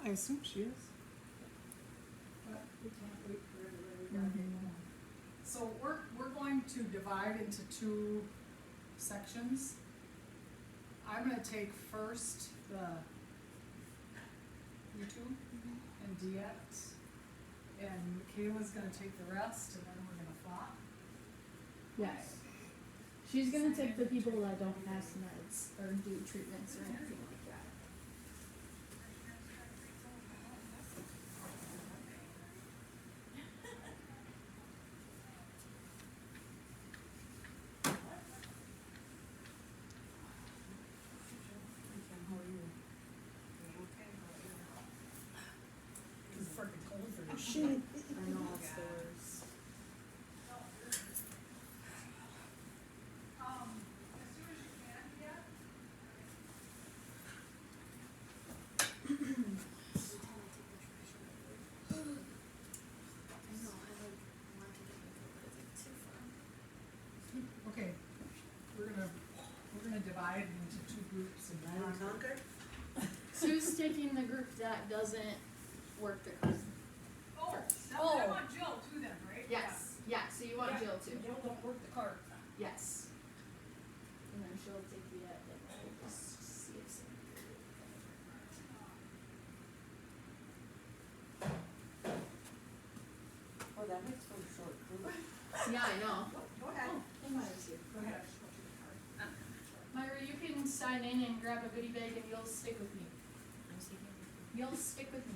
I assume she is. But we can't wait for everybody. So we're going to divide into two sections. I'm gonna take first the YouTube and DX, and Michaela's gonna take the rest, and then we're gonna flop. Yes. She's gonna take the people that don't pass meds or do treatments or anything like that. It's freaking cold for this. I know it's the worst. As soon as you can, yeah. Okay, we're gonna divide into two groups and conquer. Sue's taking the group that doesn't work the card. Oh, Oh. I want Jill too then, right? Yes, yeah, so you want Jill too? Jill don't work the card. Yes. And then she'll take the, we'll just see if something. Oh, that makes for a short group. Yeah, I know. Go ahead. Oh, Myra's here. Go ahead. Just go to the card. Myra, you can sign in and grab a goodie bag and you'll stick with me. You'll stick with me.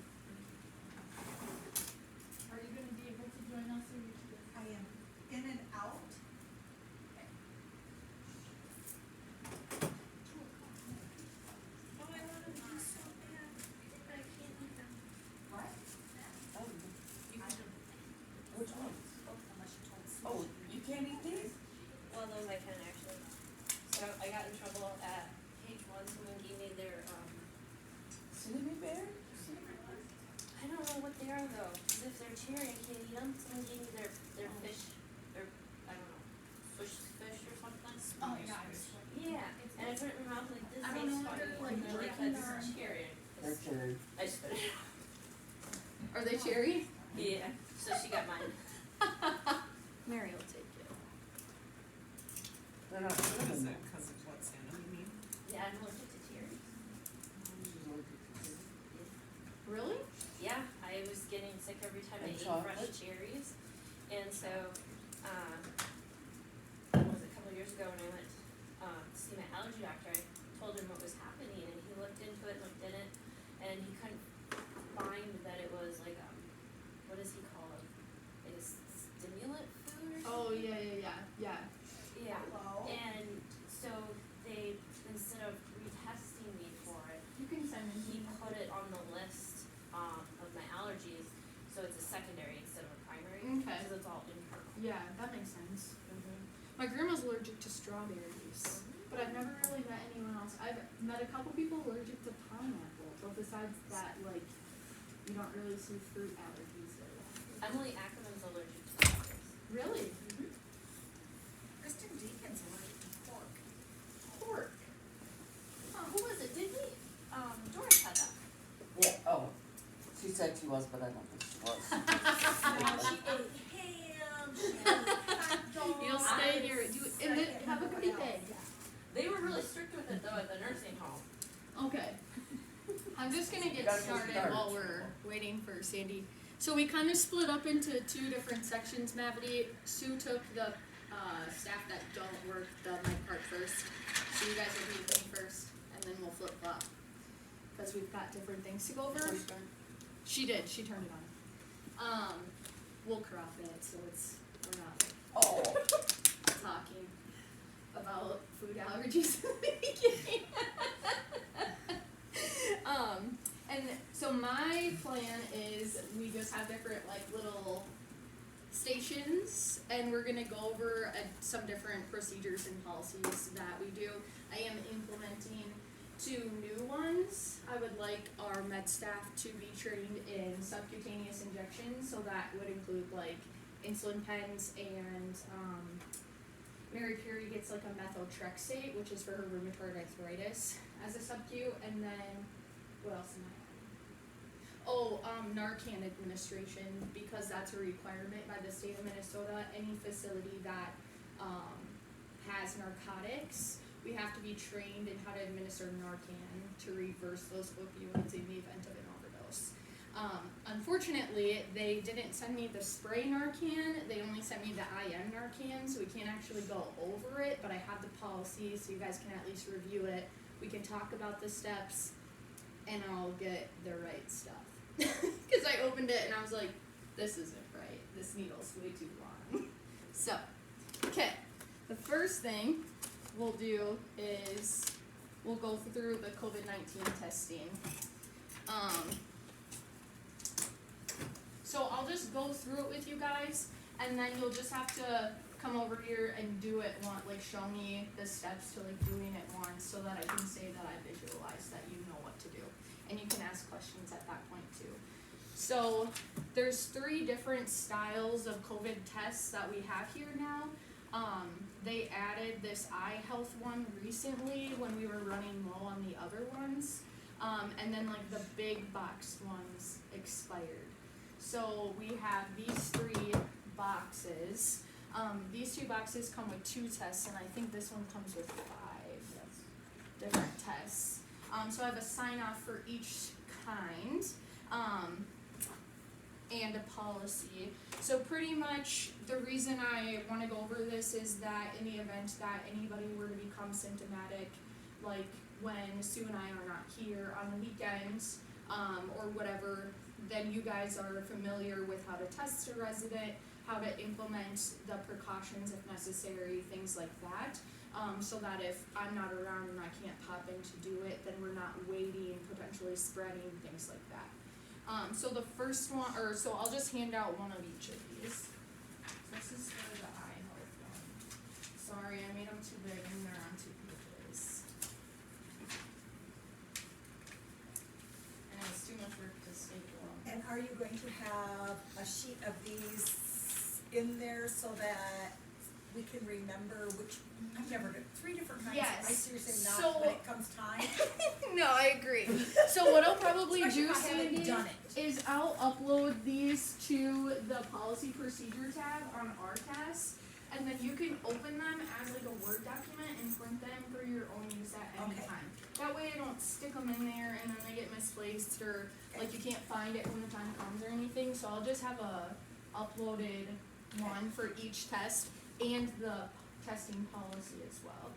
Are you gonna be able to join us or you just? I am in and out. Oh, I wanna be so bad, but I can't eat them. What? Oh, I don't. which ones? Unless you told me. Oh, you can't eat these? Well, those I can actually. So I got in trouble at page one, someone gave me their, Cinnamon bear? I don't know what they are though, 'cause if they're cherry, I can't eat them, someone gave me their fish, their, I don't know, fish or something. Oh, yeah. Yeah, and I put it in my mouth like this, I don't tastes know what funny, they're and they're like, licking that's or- cherry. They're cherry. I just put it out. Are they cherry? Yeah, so she got mine. Mary will take it. They're not Is cinnamon. it because of what Santa you mean? Yeah, I'm allergic to cherries. She's allergic to cinnamon. Really? Yeah, I was getting sick every time I And ate chocolate? fresh cherries. And so, what was it, a couple of years ago when I went, to see my allergy doctor, I told him what was happening and he looked into it, looked in it, and he couldn't find that it was like, what does he call it? Like a stimulant food or something? Oh, yeah. Yeah. Hello. And so they, instead of retesting me for it, You can send me. he put it on the list of my allergies, so it's a secondary instead of a primary, Okay. because it's all internal. Yeah, that makes sense. My grandma's allergic to strawberries, but I've never really met anyone else. I've met a couple people allergic to pineapple, but besides that, like, you don't really see fruit allergies there. Emily Ackerman's allergic to strawberries. Really? Kristen Deacon's allergic to pork. Pork. Who was it? Did we? Doris had that. Yeah, oh, she said she was, but I don't think she was. She ate ham, she ate hot dogs. You'll stay here. Have a goodie bag. They were really strict with it though at the nursing home. Okay. I'm just gonna get Gotta get started started. while we're waiting for Sandy. So we kind of split up into two different sections, Mavity. Sue took the staff that don't work the mic part first. So you guys will be with me first, and then we'll flip flop. Because we've got different things to go over. She did, she turned it on. We'll crop it so we're not Oh, talking about food allergies in the beginning. And so my plan is we just have different like little stations and we're gonna go over some different procedures and policies that we do. I am implementing 2 new ones. I would like our med staff to be trained in subcutaneous injections, so that would include like insulin pens and Mary Curie gets like a methotrexate, which is for her rheumatoid arthritis as a subcu, and then what else am I adding? So, Narcan administration, because that's a requirement by the state of Minnesota, any facility that, has narcotics, we have to be trained in how to administer Narcan to reverse those opioids in the event of an overdose. Unfortunately, they didn't send me the spray Narcan, they only sent me the IM Narcan, so we can't actually go over it, but I have the policy, so you guys can at least review it. We can talk about the steps, and I'll get the right stuff. Cause I opened it and I was like, this isn't right, this needle's way too long. So, okay, the first thing we'll do is, we'll go through the COVID-19 testing. So I'll just go through it with you guys, and then you'll just have to come over here and do it show me the steps to doing it once, so that I can say that I visualize that you know what to do. And you can ask questions at that point too. So there's 3 different styles of COVID tests that we have here now. They added this eye health one recently when we were running low on the other ones. And then the big box ones expired. So we have these 3 boxes. These 2 boxes come with 2 tests, and I think this one comes with 5 different tests. So I have a sign off for each kind, and a policy. So pretty much the reason I wanna go over this is that in the event that anybody were to become symptomatic, like when Sue and I are not here on the weekends, or whatever, then you guys are familiar with how to test a resident, how to implement the precautions if necessary, things like that. So that if I'm not around and I can't pop in to do it, then we're not waiting, potentially spreading, things like that. So the first one, so I'll just hand out one of each of these. This is for the eye health one. Sorry, I made them too big and they're on 2 pages. And it's too much work to staple them. And are you going to have a sheet of these in there so that we can remember which, I've never done 3 different kinds. Yes. I seriously So- not when it comes time. No, I agree. So what I'll probably Especially do, if I haven't Sandy, done it. is I'll upload these to the policy procedure tab on our tests, and then you can open them as a Word document and print them for your own use at any Okay. time. That way I don't stick them in there and then they get misplaced, or you can't find it when the time comes or anything. So I'll just have a uploaded one for each test and the testing policy as well.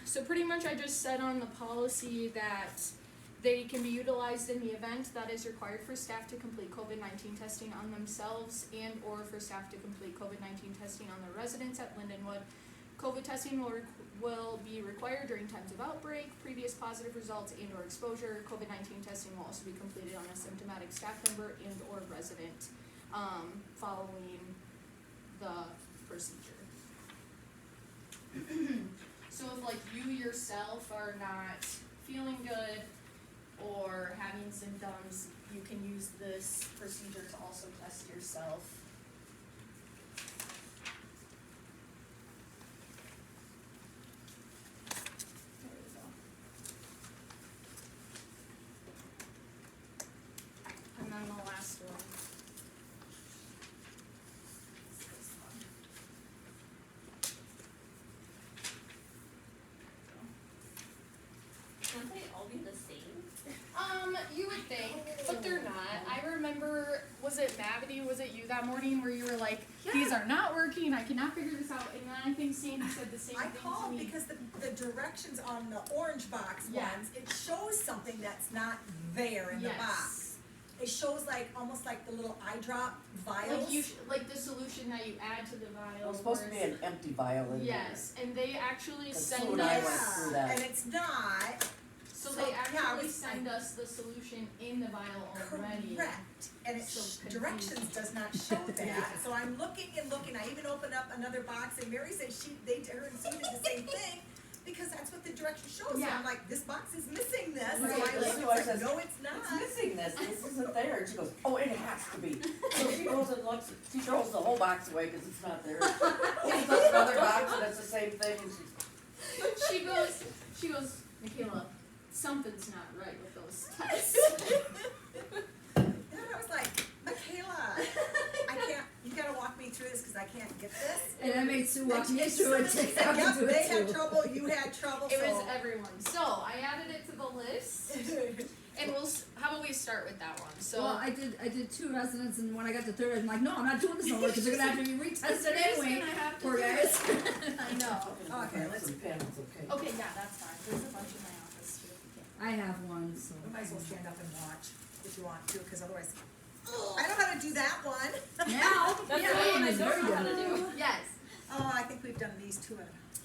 So pretty much I just said on the policy that they can be utilized in the event that is required for staff to complete COVID-19 testing on themselves and or for staff to complete COVID-19 testing on the residents at Lindenwood. COVID testing will be required during times of outbreak, previous positive results and or exposure. COVID-19 testing will also be completed on a symptomatic staff member and or resident, following the procedure. So if you yourself are not feeling good or having symptoms, you can use this procedure to also test yourself. There we go. And then the last one. Is this one. Can't they all be the same? You would think, but they're not. I remember, was it Mavity, was it you that morning where you were like, these are not working, I cannot figure this out, and then I think Sandy said the same I thing to called me. because the directions on the orange box Yeah. ones, it shows something that's not there in the box. It shows almost like the little eye drop vials. Like the solution that you add to the vial. It was supposed to be an empty vial in there. Yes, and they actually Cause send Sue and I us, went through that. And it's not. so so, they yeah, I actually was send us the solution in the vial already. Correct, and it So directions does not show that, so I'm looking and looking, I even opened up another box, and Mary said her and Sue did the same thing, because that's what the direction shows, and Yeah. I'm like, this box is missing this, so Right. I looked, So I it's like, says, no, it's not. It's missing this isn't there, and she goes, oh, it has to be. So she goes and looks, she throws the whole box away because it's not there. She puts another box and it's the same thing, and she's, She goes, Michaela, something's not right with those tests. walk me through it, take out Yep, and do they it had too. trouble, you had trouble, It was so. everyone. So I added it to the list, and how about we start with that one? So Well, I did 2 residents, and when I got to 3rd, I'm like, no, I'm not doing this no more, because they're gonna have to be retested They're just anyway. gonna have to Poor do guys. I know. Okay, let's- Some pens, okay? Okay, yeah, that's fine. There's a bunch in my office too. If you can't. I have one, so. We might as well stand up and watch if you want to, cause otherwise, I know how to do that one. Now, That's yeah, the that one one I is don't very know how good. to do. Yes. Oh, I think we've done these two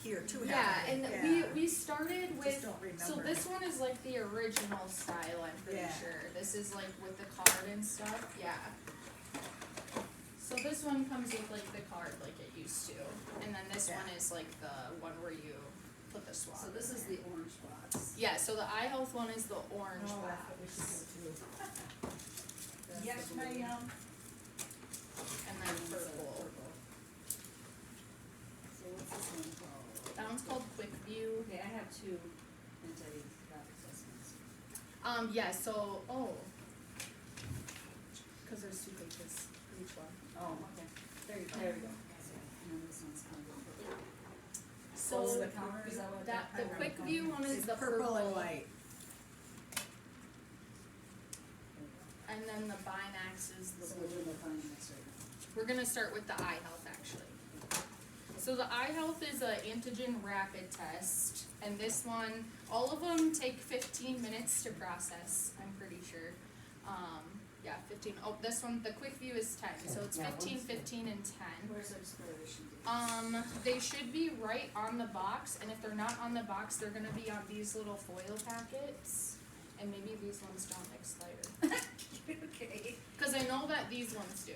here, two Yeah, haven't and we? we started Just with. don't remember. So this one is like the original style. I'm pretty Yeah. sure. This is like with the card and stuff. Yeah. So this one comes with like the card like it used to, and then this Yeah. one is like the one where you put the swab. So this in is there. the orange box. Yeah, so the eye health one is the orange Oh, box. that's what we should go to. That's Yes, the blue. ma'am. And then purple. So what's this one called? That one's called Quick View. Okay, I have 2 anti-rapid assessments. Yeah, so, cause there's 2 pages for each one. Oh, okay. There you go. There we go. And then this one's kind of purple. So, Oh, the counter, is that what the I don't Quick know. View one is It's the purple and white. and then the Binax is the So blue. we're doing the finance right now. We're gonna start with the eye health actually. So the eye health is a antigen rapid test, and this one, all of them take 15 minutes to process, I'm pretty sure. Yeah, 15. Oh, this one, the quick view is 10, so it's Yeah, 15, one's good. 15, and 10. Where's the expiration date? They should be right on the box, and if they're not on the box, they're gonna be on these little foil packets, and maybe these ones don't expire. Okay. Cause I know that these ones do.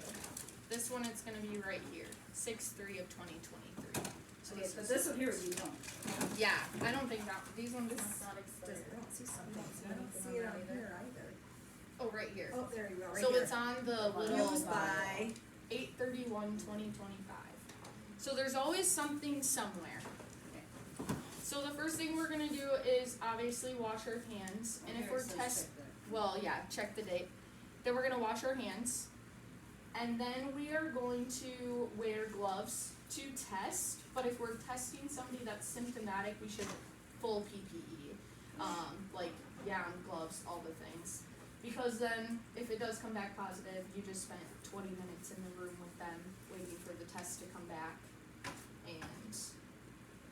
This one, it's gonna be right here, 6/3 of 2023. So Okay, this but is- this one here, you don't. Yeah, I don't think that, these ones This must not Does- expire. I don't see something, I I don't don't see see it that on either. here either. Oh, right here. Oh, there you go, right So here. it's on the little Used by, 8/31/2025. So there's always something somewhere. So the first thing we're gonna do is obviously wash our hands, and if Here we're it says test, check that. well, yeah, check the date. Then we're gonna wash our hands, and then we are going to wear gloves to test, but if we're testing somebody that's symptomatic, we should full PPE. Like gown, gloves, all the things. Because then, if it does come back positive, you just spent 20 minutes in the room with them, waiting for the test to come back, and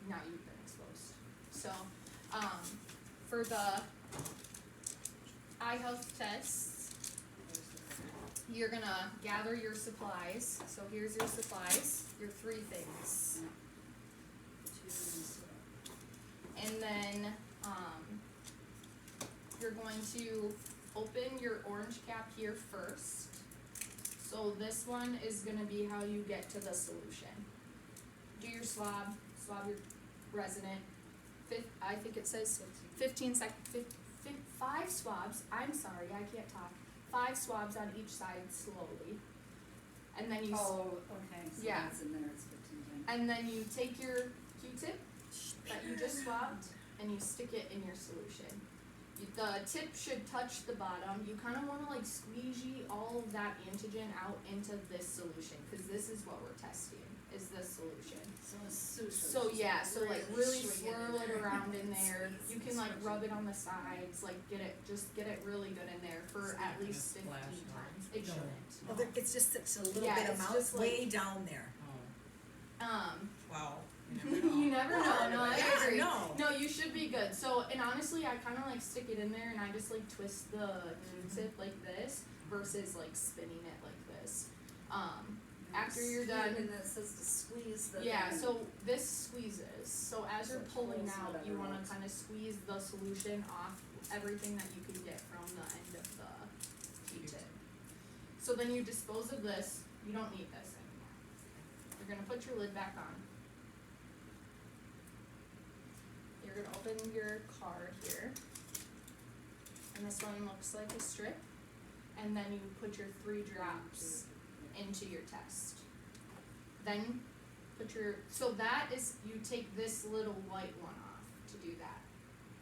now you've been exposed. So, for the eye health tests, you're gonna gather your supplies. So here's your supplies, your 3 things. And then, you're going to open your orange cap here first. So this one is gonna be how you get to the solution. Do your swab your resident. I think it says 5 swabs, I'm sorry, I can't talk. 5 swabs on each side slowly. And then you Oh, okay, so Yeah. that's in there, it's 15 times. and then you take your Q-tip that you just swabbed and you stick it in your solution. The tip should touch the bottom. You kind of want to like squeegee all of that antigen out into this solution, because this is what we're testing, is this solution. So it's suture. So yeah, so like really swing it in swirl it there. around in there. You can like rub it on the sides, like get it really good in there for at least 15 times. It No. shouldn't. well, it's just such a little Yeah, bit it's amount, just like- way down there. Wow. You never know. No, I Yeah, agree. no. No, you should be good. So, and honestly, I kind of like stick it in there and I just like twist the Q-tip like this versus like spinning it like this. After you're done, And it says to squeeze the. yeah, so this squeezes. So as you're So it pulling pulls out, whatever you want else. to kind of squeeze the solution off everything that you can get from the end of the Q-tip. So then you dispose of this. You don't need this anymore. You're gonna put your lid back on. You're gonna open your card here. And this one looks like a strip. And then you put your 3 drops into your test. Then so that is, you take this little white one off to do that.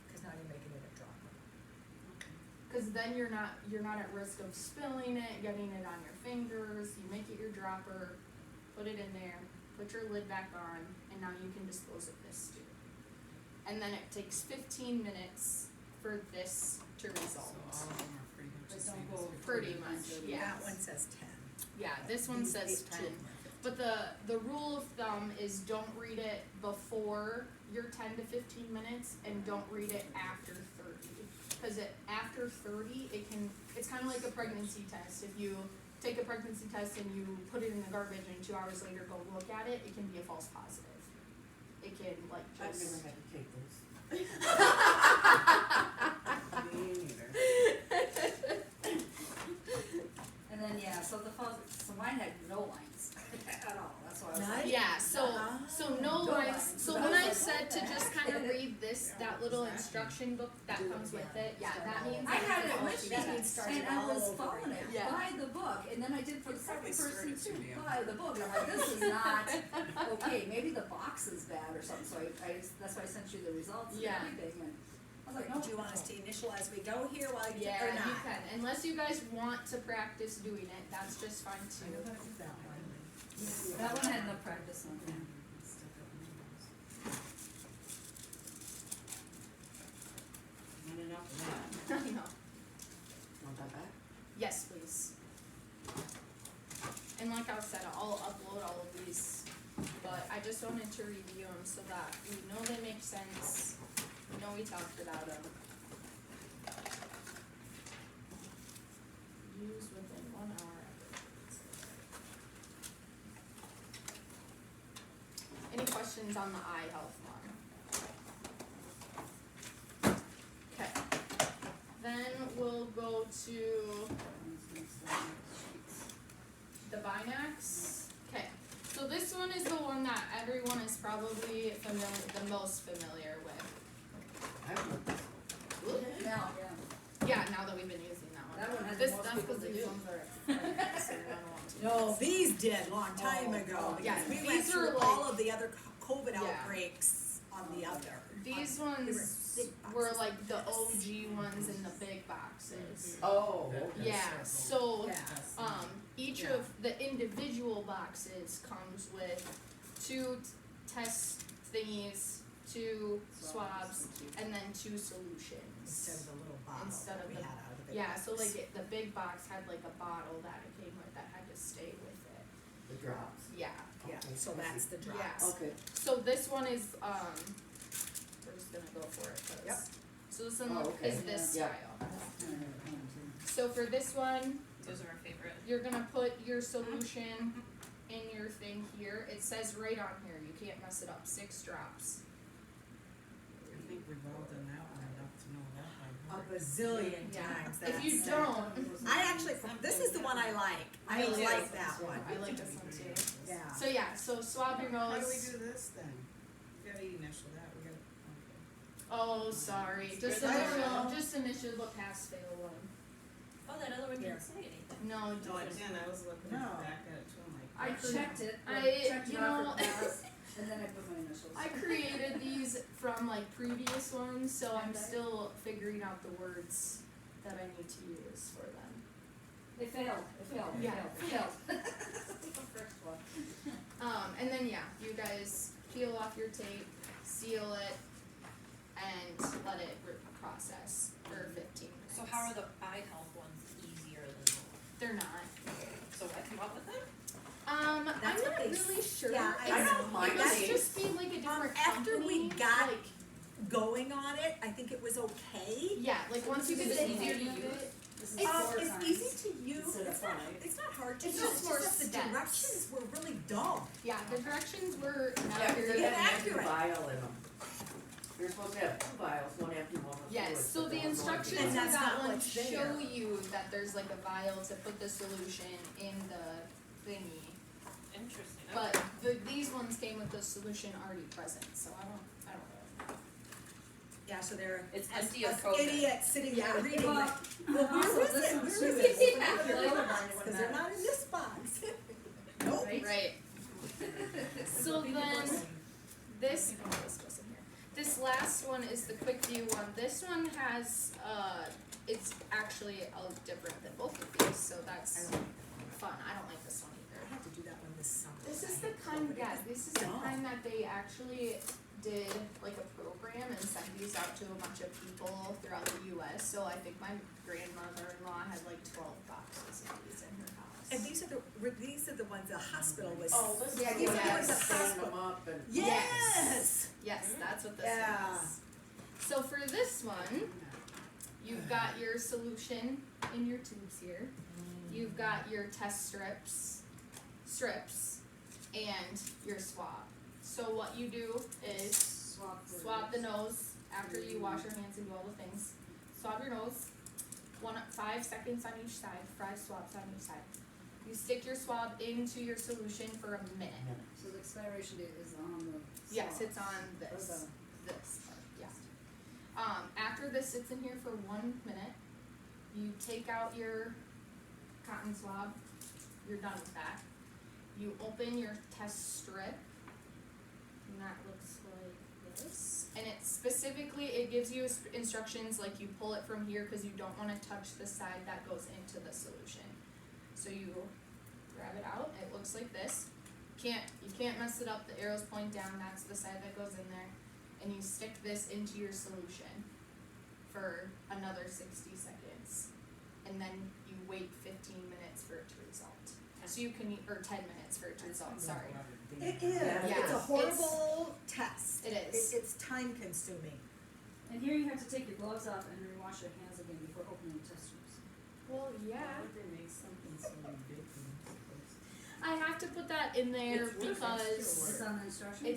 Cause now you're making it a drop. Cause then you're not at risk of spilling it, getting it on your fingers. You make it your dropper, put it in there, put your lid back on, and now you can dispose of this student. And then it takes 15 minutes for this to So result. all of them are pretty much the But same don't as go before. Pretty much, yeah. That one says 10. Yeah, this one says 10. But the rule of thumb is don't read it before your 10 to 15 minutes and don't read it after 30. Because after 30, it's kind of like a pregnancy test. If you take a pregnancy test and you put it in the garbage and 2 hours later go look at it, it can be a false positive. It can like I've just. never had to take those. Me neither. And then, yeah, so so mine had no lines at all, that's why I was like. Nice. Yeah, so no No lines. lines. So But I when was I like, said what to the just heck? kind of read this, that little instruction book that comes with it, yeah, that means. I had it all with she me, needs. and I was following it Yeah. by the book, and then I did for the Probably second person started too, too damn by the book, and I'm like, this is not, okay, maybe the box is bad or something, so that's why I sent you the results and Yeah. everything, and I was like, no. Do you want us to initial as we go here while you, Yeah, or not? you can, unless you guys want to practice doing it, that's just fine I too. know how to do that one. That one had no practice on it. Stuck up my nose. Not enough of that. I know. Want that back? Yes, please. And like I said, I'll upload all of these, but I just wanted to review them so that we know they make sense, we know we talked about them. Use within 1 hour after. Any questions on the eye health one? Okay, then we'll go to the Binax. Okay, so this one is the one that everyone is probably the most familiar with. I've looked this Now, Yeah, now that we've been using that one. that one had This the most that's people because to these do. ones are expired, so I don't want to. No, these did long time ago, yeah, because we these went through are like- all of the other COVID Yeah. outbreaks on the other. These They were ones big were boxes. like the OG ones in the big boxes. Oh, okay. Yeah, so Yeah. each Yeah. of the individual boxes comes with 2 test thingies, 2 swabs, and then 2 solutions. Instead of the little bottle Instead that of we the- had out of the big Yeah, so box. like the big box had like a bottle that it came with that had to stay with it. The drops. Yeah, Yeah, Okay, so I that's see. the drops. Okay. so this one is we're just gonna go for it 'cause- Yep. So this one Oh, okay. is this Yeah. style. So for this one, Those are our favorite. you're gonna put your solution in your thing here. It says right on here, you can't mess it up, 6 drops. I think we've all done that one enough to know that A by heart. bazillion Yeah. times, If you that's- don't, I actually, this is the one I like, I Me too. like that one, I like this one too. yeah. So yeah, so swab your How do we nose. do this then? We gotta initial that, we gotta, Oh, sorry, just I don't initial, know. just initial the pass fail one. Oh, that other one Here. didn't say anything. No, okay. No, again, I was looking No. back at it too, I'm like. I checked it, I- checked it you off know- for pass, and then I put my initials. I created these from like previous ones, so I'm Okay. still figuring out the words that I need to use for them. It failed, Yeah. it failed. The first one. And then yeah, you guys peel off your tape, seal it, and let it process for 15 minutes. So how are the eye health ones easier than those? They're not. So I come up with them? I'm That's not what they really sure. yeah, I It's- know mine It must is. just be like a different After we company, got like, going on it, I think it was okay. yeah, like once you get Is the it hang easier of to use? it. This is It's, 4 it's times. easy to use, instead of it's not, 5. it's not hard to It's use, just it's more just the steps. directions were really dumb. Yeah, the directions were not Yeah, very because they have an empty Inaccurate. vial in them. You're supposed to have 2 vials, one empty, one with fluid. Yes, so but the there was no empty instructions And for vial. that's that not one what's there. show you that there's like a vial to put the solution in the thingy. Interesting. But these ones came with the solution already present, so I don't really know. Yeah, so they're It's us- empty of us COVID. idiots sitting there Yeah. reading Well, like, well, also where is this it, one where is too it? is- Put Yeah, it in your like- box, cause they're not in this box. Nope. Right? Right. So then, this, oh, this goes in here. This last one is the quick view one. This one has, it's actually different than both of these, so that's fun. I don't like this one either. I had to do that one this summer. This I is the had kind, COVID. yeah, this is the dumb. kind that they actually did like a program and sent these out to a bunch of people throughout the US. So I think my grandmother-in-law had like 12 boxes of these in her house. And these are the ones the hospital was. Oh, this Yeah, is these the are the one ones that the stand hospital. them up and. Yes. Yes, that's what this Yeah. one is. So for this one, you've got your solution in your tubes here. You've got your test strips, and your swab. So what you do is swab the nose after you wash your hands and do all the things. Swab your nose, 5 seconds on each side, 5 swabs on each side. You stick your swab into your solution for a minute. So the expiration date is on the. Yes, swabs. it's on Or this the- part, yeah. After this sits in here for 1 minute, you take out your cotton swab, you're done with that. You open your test strip, and that looks like this. And it gives you instructions like you pull it from here because you don't want to touch the side that goes into the solution. So you grab it out, it looks like this. You can't mess it up, the arrows point down, that's the side that goes in there. And you stick this into your solution for another 60 seconds. And then you wait 15 minutes for it to result. So you can, or 10 minutes for it to result, sorry. It is. Yeah, It's a it's- horrible test. It is. It's time consuming. And here you have to take your gloves off and rewash your hands again before opening the test strips. Well, yeah. Why would they make something so ridiculous? I have to put that in there It's worth it because still. It's on the instructions?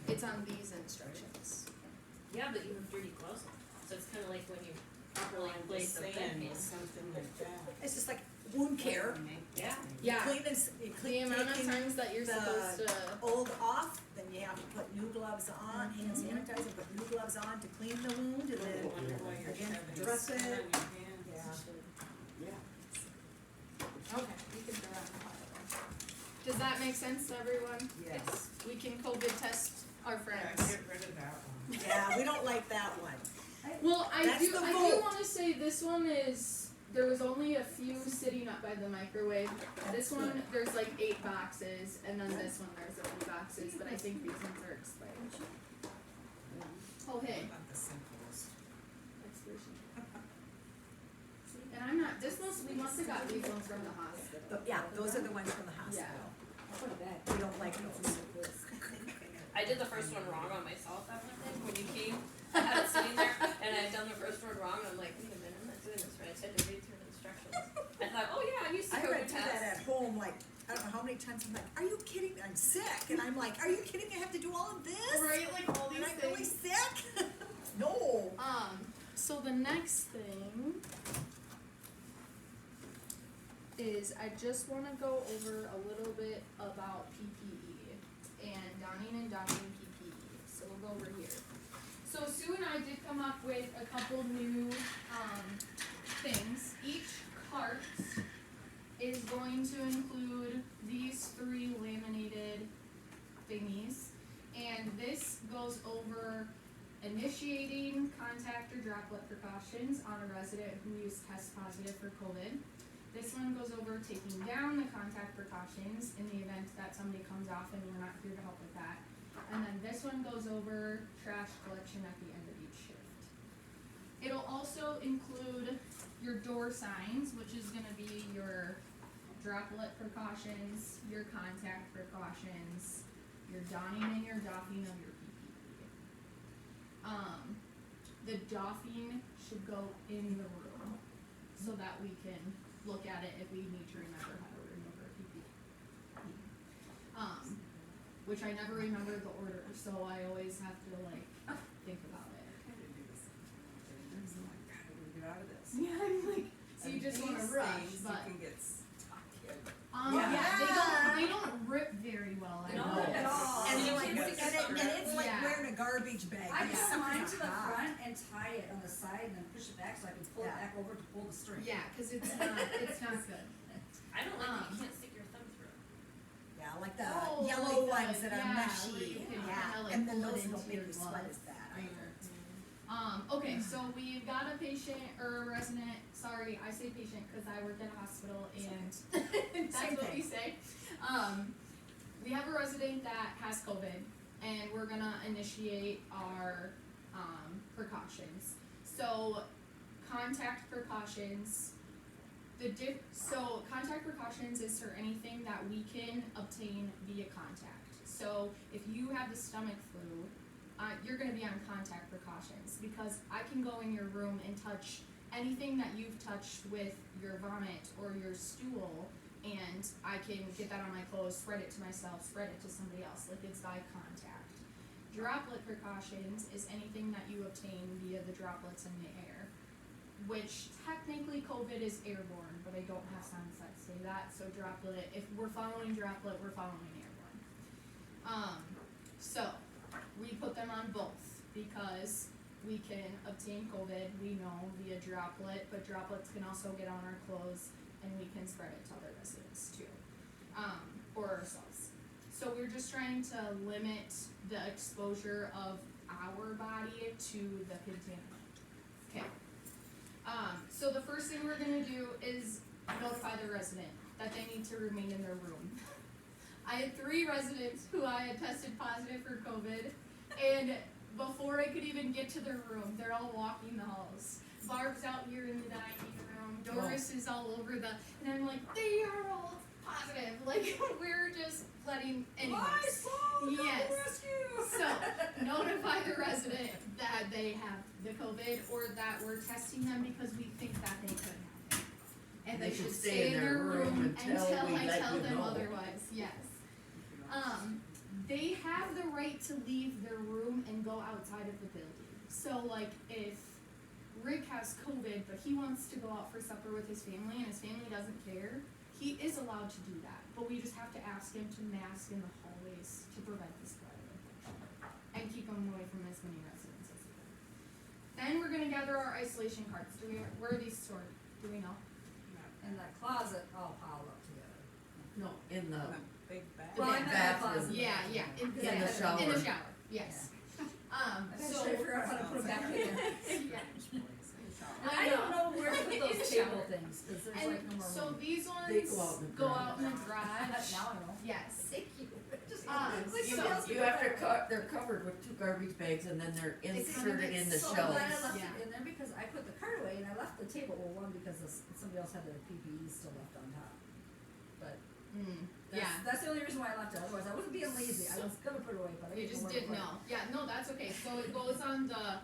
it's on these instructions. Yeah, but you have dirty gloves on, so it's kinda like when you properly place the Saying pen. something like that. It's just like wound care. Yeah. Yeah. You The clean amount of taking times that you're the supposed to, old off, then you have to put new gloves on, hand sanitizer, put new gloves on to clean the wound and I then, wonder why you're again, shoving dress skin it. on your hands. yeah. Yeah. okay, we can throw that in the pile. Does that make sense to everyone? Yes. We can COVID test our Yeah, friends. get rid of that one. Yeah, we don't like that one. Well, I That's do the I vote. do wanna say this one is, there was only a few sitting up by the microwave. This one, there's like 8 boxes, and then this one, there's a few boxes, but I think these ones are expired. Oh, hey. About the simplest. Expiration. And I'm not, we must have got these ones from the hospital. Yeah, those are the ones from the hospital. I'll put it back. We don't like those. I did the first one wrong on myself that one day when you came. I had it sitting there and I had done the first one wrong and I'm like, wait a minute, I'm not doing this right. So I had to read through the instructions. I thought, oh yeah, I'm used to I COVID read through that tests. at home, like, I don't know how many times, I'm like, are you kidding? I'm sick. And I'm like, are you kidding? I have to do all of this? Right, like all And these I'm really things. sick? No. So the next thing is I just wanna go over a little bit about PPE and donning and doffing PPE. So we'll go over here. So Sue and I did come up with a couple new, things. Each cart is going to include these 3 laminated thingies. And this goes over initiating contact or droplet precautions on a resident who is test positive for COVID. This one goes over taking down the contact precautions in the event that somebody comes off and we're not here to help with that. And then this one goes over trash collection at the end of each shift. It'll also include your door signs, which is gonna be your droplet precautions, your contact precautions, your donning and your doffing of your PPE. The doffing should go in the room so that we can look at it if we need to remember how to remove our PPE. Which I never remember the order, so I always have to like think about it. Kind of do the same thing. It's like, God, I wanna get out of this. Yeah, I'm like, so you And just wanna these rush, things, but you can get stuck in. Yeah. they don't rip very well. I No, know. at all. And You like, can't stick your and it's like Yeah. wearing a garbage bag. I It's put mine to something the hot. front and tie it on the side and then push it back so I can pull it Yeah. back over to pull the string. Yeah, cause it's not good. I don't like that you can't stick your thumb through. Yeah, like the Oh, yellow like the- ones that are yeah, where meshy. you can Yeah, kinda, like, and then pull it those into don't make your you sweat glove as bad either. either. Okay, so we've got a patient or a resident, sorry, I say patient because I work at a hospital and that's Same what we thing. say. We have a resident that has COVID and we're gonna initiate our, precautions. So, contact precautions, so contact precautions is for anything that we can obtain via contact. So, if you have the stomach flu, you're gonna be on contact precautions because I can go in your room and touch anything that you've touched with your vomit or your stool, and I can get that on my clothes, spread it to myself, spread it to somebody else, like it's by contact. Droplet precautions is anything that you obtain via the droplets in the air, which technically COVID is airborne, but I don't have signs that say that, so droplet, if we're following droplet, we're following airborne. So, we put them on both because we can obtain COVID, we know, via droplet, but droplets can also get on our clothes and we can spread it to other residents too, or ourselves. So we're just trying to limit the exposure of our body to the contaminant. Okay. So the first thing we're gonna do is notify the resident that they need to remain in their room. I had 3 residents who I had tested positive for COVID, and before I could even get to their room, they're all walking the halls. Barb's out here in the dining room, Doris is all over and I'm like, they are all positive, like, we're just letting, anyways. My soul, Yes. rescue! So, notify the resident that they have the COVID or that we're testing them because we think that they could have it. And they should stay in their room until we I let tell you them know. otherwise, yes. They have the right to leave their room and go outside of the building. So like if Rick has COVID, but he wants to go out for supper with his family and his family doesn't care, he is allowed to do that. But we just have to ask him to mask in the hallways to prevent the spread of infection and keep him away from as many residents as he can. Then we're gonna gather our isolation cards. Where are these stored? Do we know? In the closet, all piled up together. No, in the, Big bag. Well, I meant the bathroom. closet. Yeah, In the shower. In the shower, yes. I gotta So. try to figure out how to put them back in. Yeah. I don't know where to put In the those table shower. things, cause there's And like no more so room. these ones They go out in the go garage. out in the garage. Now I know. Yes. Thank you. Just, So- you have to they're covered with 2 garbage bags and then they're It's kind of inserted in the So shelves. glad I left Yeah. it in there because I put the cart away and I left the table, well, one because somebody else had their PPE still left on top. But Yeah. that's the only reason why I left it, otherwise I wasn't being lazy, I was gonna put it away, but I You didn't just know where to didn't put it. know. Yeah, no, that's okay. So it goes on the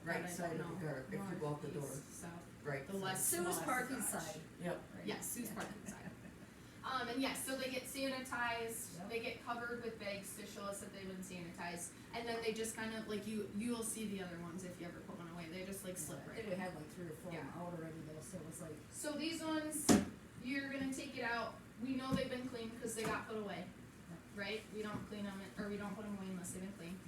Right I side of don't the know, car, if you go out the door, north, east, south. right. The left. Sue's left parking garage. side. Yep. Right. Yes, Sue's parking side. And yes, so they get sanitized, Yep. they get covered with bags to show us that they've been sanitized, and then they just kind of, like, you'll see the other ones if you ever put one away, they just like slip I right think we in. had like 3 or 4 of them out already though, so it was like, So these ones, you're gonna take it out, we know they've been cleaned because they got put away, right? We don't clean them, or we don't put them away unless they've been cleaned.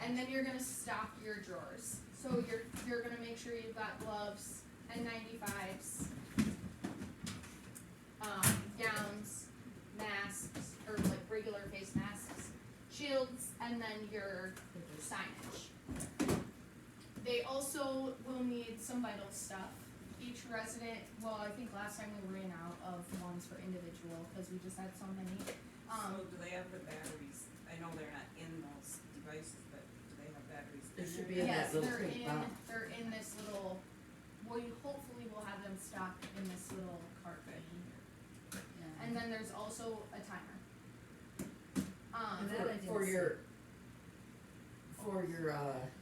And then you're gonna stock your drawers. So you're gonna make sure you've got gloves, N95s, gowns, masks, or like regular face masks, shields, and then your signage. They also will need some vital stuff. Each resident, well, I think last time we ran out of ones for individual, cause we just had so many. So do they have the batteries? I know they're not in those devices, but do they have batteries in There there? should be in that Yes, little they're pink in, box. they're in this little, well, you hopefully will have them stocked in this little cart right here. yeah. And then there's also a timer. And that I didn't For see. your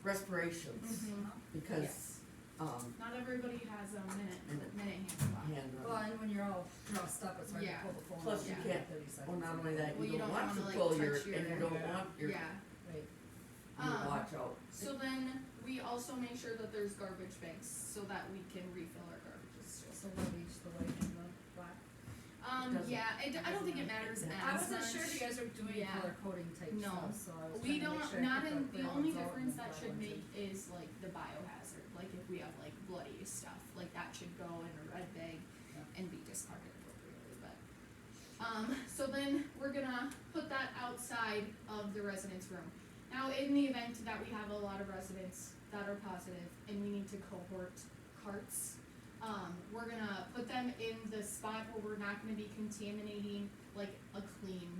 respirations, Mhm. because, Yes. um, Not everybody has a minute Minute. hand clock. hand Well, run. and when you're all dressed up, it's hard to Yeah. pull the phone Plus out you in can't- 30 seconds. Well, not only that, Well, you you don't don't want wanna, to like, pull your, touch your- and you don't Yeah. want your, Yeah. Right. your watch out. So then we also make sure that there's garbage bags so that we can refill our garbages too. So what each, the white and the black? Doesn't- Yeah, I don't think it matters as much. I wasn't sure if you guys were doing Yeah. color coding type No. stuff, so I was We trying to make don't, sure I not put in, the clear only ones out and difference the that black should ones make in. is like the biohazard, like if we have like bloody stuff, like that should go in a red bag Yeah. and be discarded appropriately, but. So then we're gonna put that outside of the resident's room. Now, in the event that we have a lot of residents that are positive, and we need to cohort carts. We're gonna put them in the spot where we're not gonna be contaminating like a clean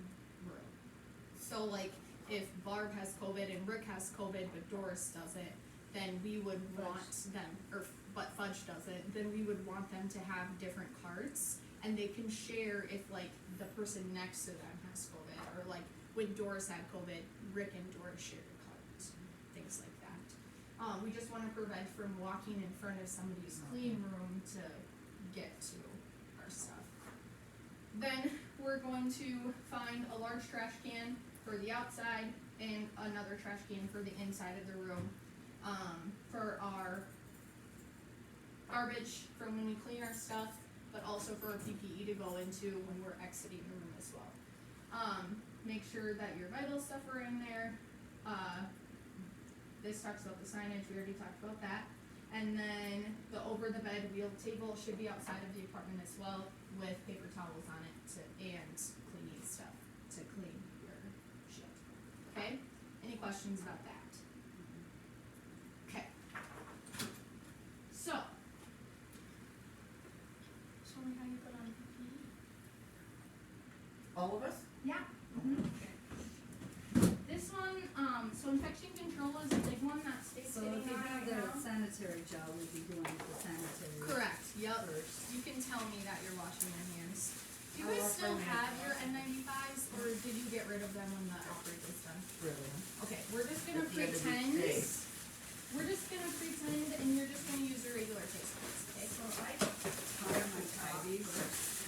room. So like if Barb has COVID and Rick has COVID but Doris doesn't, then we would want them, but Fudge doesn't, then we would want them to have different carts, and they can share if like the person next to them has COVID, or like when Doris had COVID, Rick and Doris shared a cart, things like that. We just wanna prevent from walking in front of somebody's clean room to get to our stuff. Then we're going to find a large trash can for the outside and another trash can for the inside of the room, for our garbage from when we clean our stuff, but also for our PPE to go into when we're exiting the room as well. Make sure that your vital stuff are in there. This talks about the signage, we already talked about that. And then the over the bed wheel table should be outside of the apartment as well, with paper towels on it and cleaning stuff to clean your shit. Okay? Any questions about that? Okay. So, show me how you put on PPE. All of us? Yeah. This one, so infection control is a big one that stays So sitting if you on have right the now. sanitary gel, we'd be doing the sanitary. Correct, yep. First. You can tell me that you're washing your hands. Do you I guys wash still my have hands. your N95s, or did you get rid of them when the outbreak was done? Really? Okay, we're just gonna At the end of each pretend, day. we're just gonna pretend, and you're just gonna use your regular face masks, okay? So I tie my top first.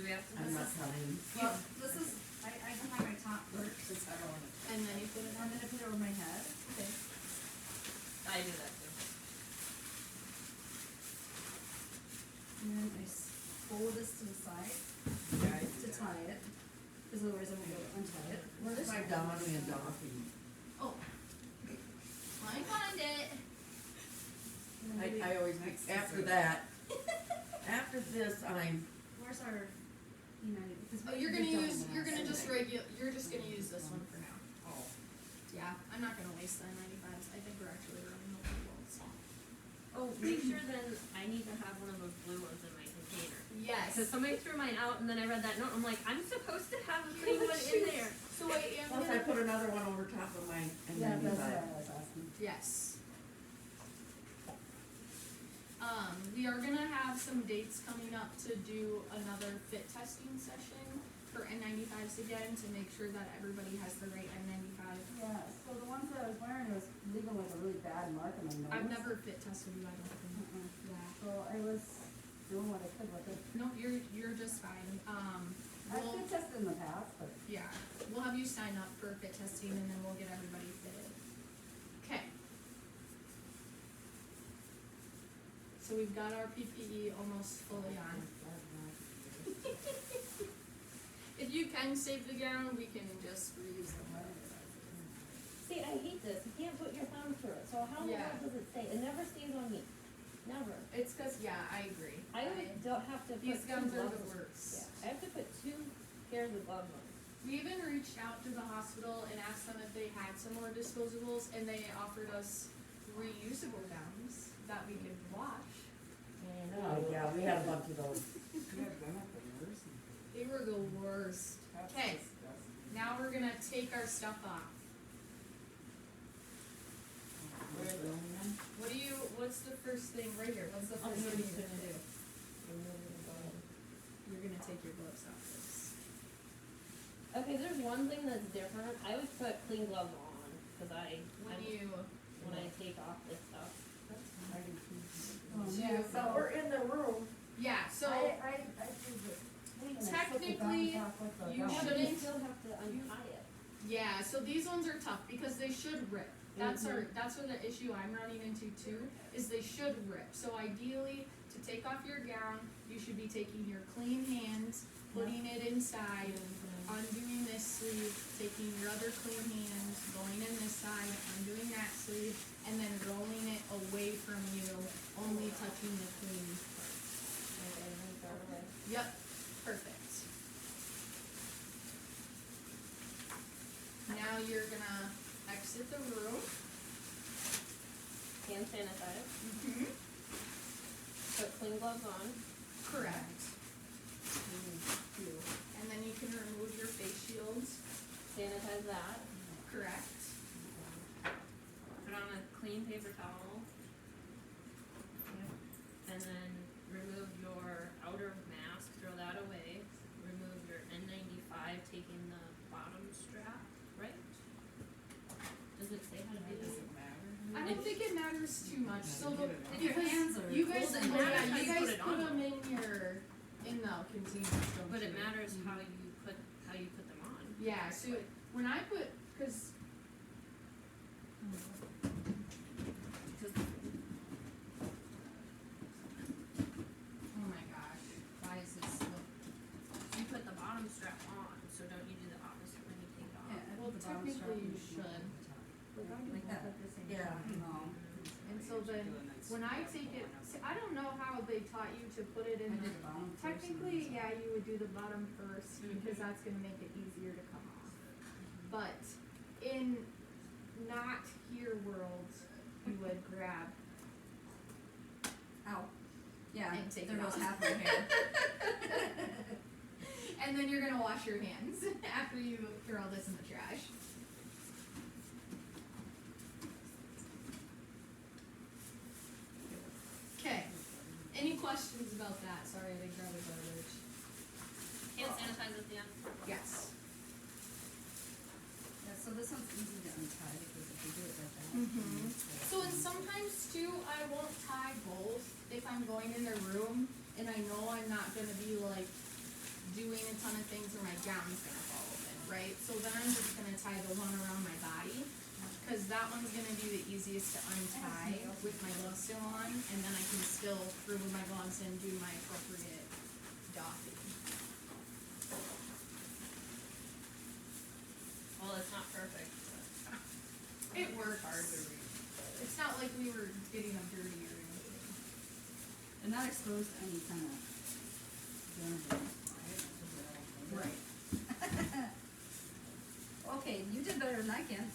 Do we have to? I'm not telling. Well, this is, I tie my top first, since I don't want to. And then you put it I'm on. gonna put it over my head. Okay. I do that too. And then I fold this to the side to tie it, because otherwise I'm gonna untie it. Where's my Donnie and Dorothy? Oh. I found it. And then I always, after that, after this, Where's our United, because. Oh, you're gonna use, you're gonna just you're just gonna use this one for now. oh, Yeah, I'm not gonna waste the N95s, I think we're actually running low on ones. Oh, make sure then I need to have one of those blue ones in my container. Yes. Cause somebody threw mine out and then I read that note, I'm like, I'm supposed to have a clean one in there. So I am plus I gonna, put another one over top of my Yeah, that's what N95. I was asking. yes. We are gonna have some dates coming up to do another fit testing session for N95s again, to make sure that everybody has the right N95. Yeah, so the ones that I was wearing was leaving like a really bad mark on my nose. I've never fit tested you, I don't think. Yeah. So I was doing what I could with it. No, you're just fine. I've We'll, been tested in the past, but yeah, we'll have you sign up for fit testing and then we'll get everybody fitted. Okay. So we've got our PPE almost fully on. If you can save the gown, we can just reuse them. See, I hate this, you can't put your thumb through it, so how in the Yeah. world does it stay? It never stays on me, never. It's cause, yeah, I agree. I always don't have to put These two gowns are gloves. the worst. Yeah, I have to put 2 pairs of gloves on. We even reached out to the hospital and asked them if they had some more disposables, and they offered us reusable gowns that we could wash. Oh, yeah, we had a bunch of those. They were the worst. Okay, now we're gonna take our stuff off. What's the first thing, right here, what's the first thing you're gonna do? You're gonna take your gloves off first. Okay, there's one thing that's different, I always put clean gloves on, cause When you, when I take off this stuff. yeah, So we're in the room. yeah, so I did the thing and I took the Technically, gums off with the you gum. Yeah, but you shouldn't- still have to untie it. yeah, so these ones are tough because they should rip. That's that's where the issue I'm running into too, is they should rip. So ideally, to take off your gown, you should be taking your clean hands, putting it inside, undoing this sleeve, taking your other clean hands, going in this side, undoing that sleeve, and then rolling it away from you, only touching the clean part. Okay, and then throw it away. Yep, perfect. Now you're gonna exit the room. hand sanitize, Mm-hmm. put clean gloves on. Correct. And then you can remove your face shields. Sanitize that. Correct. Put on a clean paper towel. And then remove your outer mask, throw that away. Remove your N95, taking the bottom strap, right? Does it say how to do this? I don't think it matters too much, so the, If your hands are you guys, cold and oh yeah, matters how you you guys put it put on, them in the containers, don't But it you? matters how you put them on. Yeah, so when I put, cause oh my gosh, why is this look? You put the bottom strap on, so don't you do the opposite when you take it off? Yeah, I Well, put the bottom strap technically you and the should. Like that. Yeah, no. And so then, when I take it, see, I don't know how they taught you to put it I in did the, the bottom first. technically, yeah, you would do the bottom first, because Mhm. that's gonna make it easier to come off. But in not here world, you would grab Ow. Yeah, and take there it goes off. half my hair. And then you're gonna wash your hands after you throw this in the trash. Okay, any questions about that? Sorry, I didn't grab a garbage. Hand sanitize at the end. Yes. Yeah, so this one's easy to untie because if you do it like that. Mhm. So and sometimes too, I won't tie both if I'm going in their room and I know I'm not gonna be like doing a ton of things or my gown's gonna fall open, right? So then I'm just gonna tie the one around my body, cause that one's gonna be the easiest to untie with my gloves still on, and then I can still remove my gloves and do my appropriate doffing. Well, it's not perfect, but. It works. Hard to read. It's not like we were getting them dirty or anything. And not exposed to any kind of germs, right? Right. Okay, you did better than I can.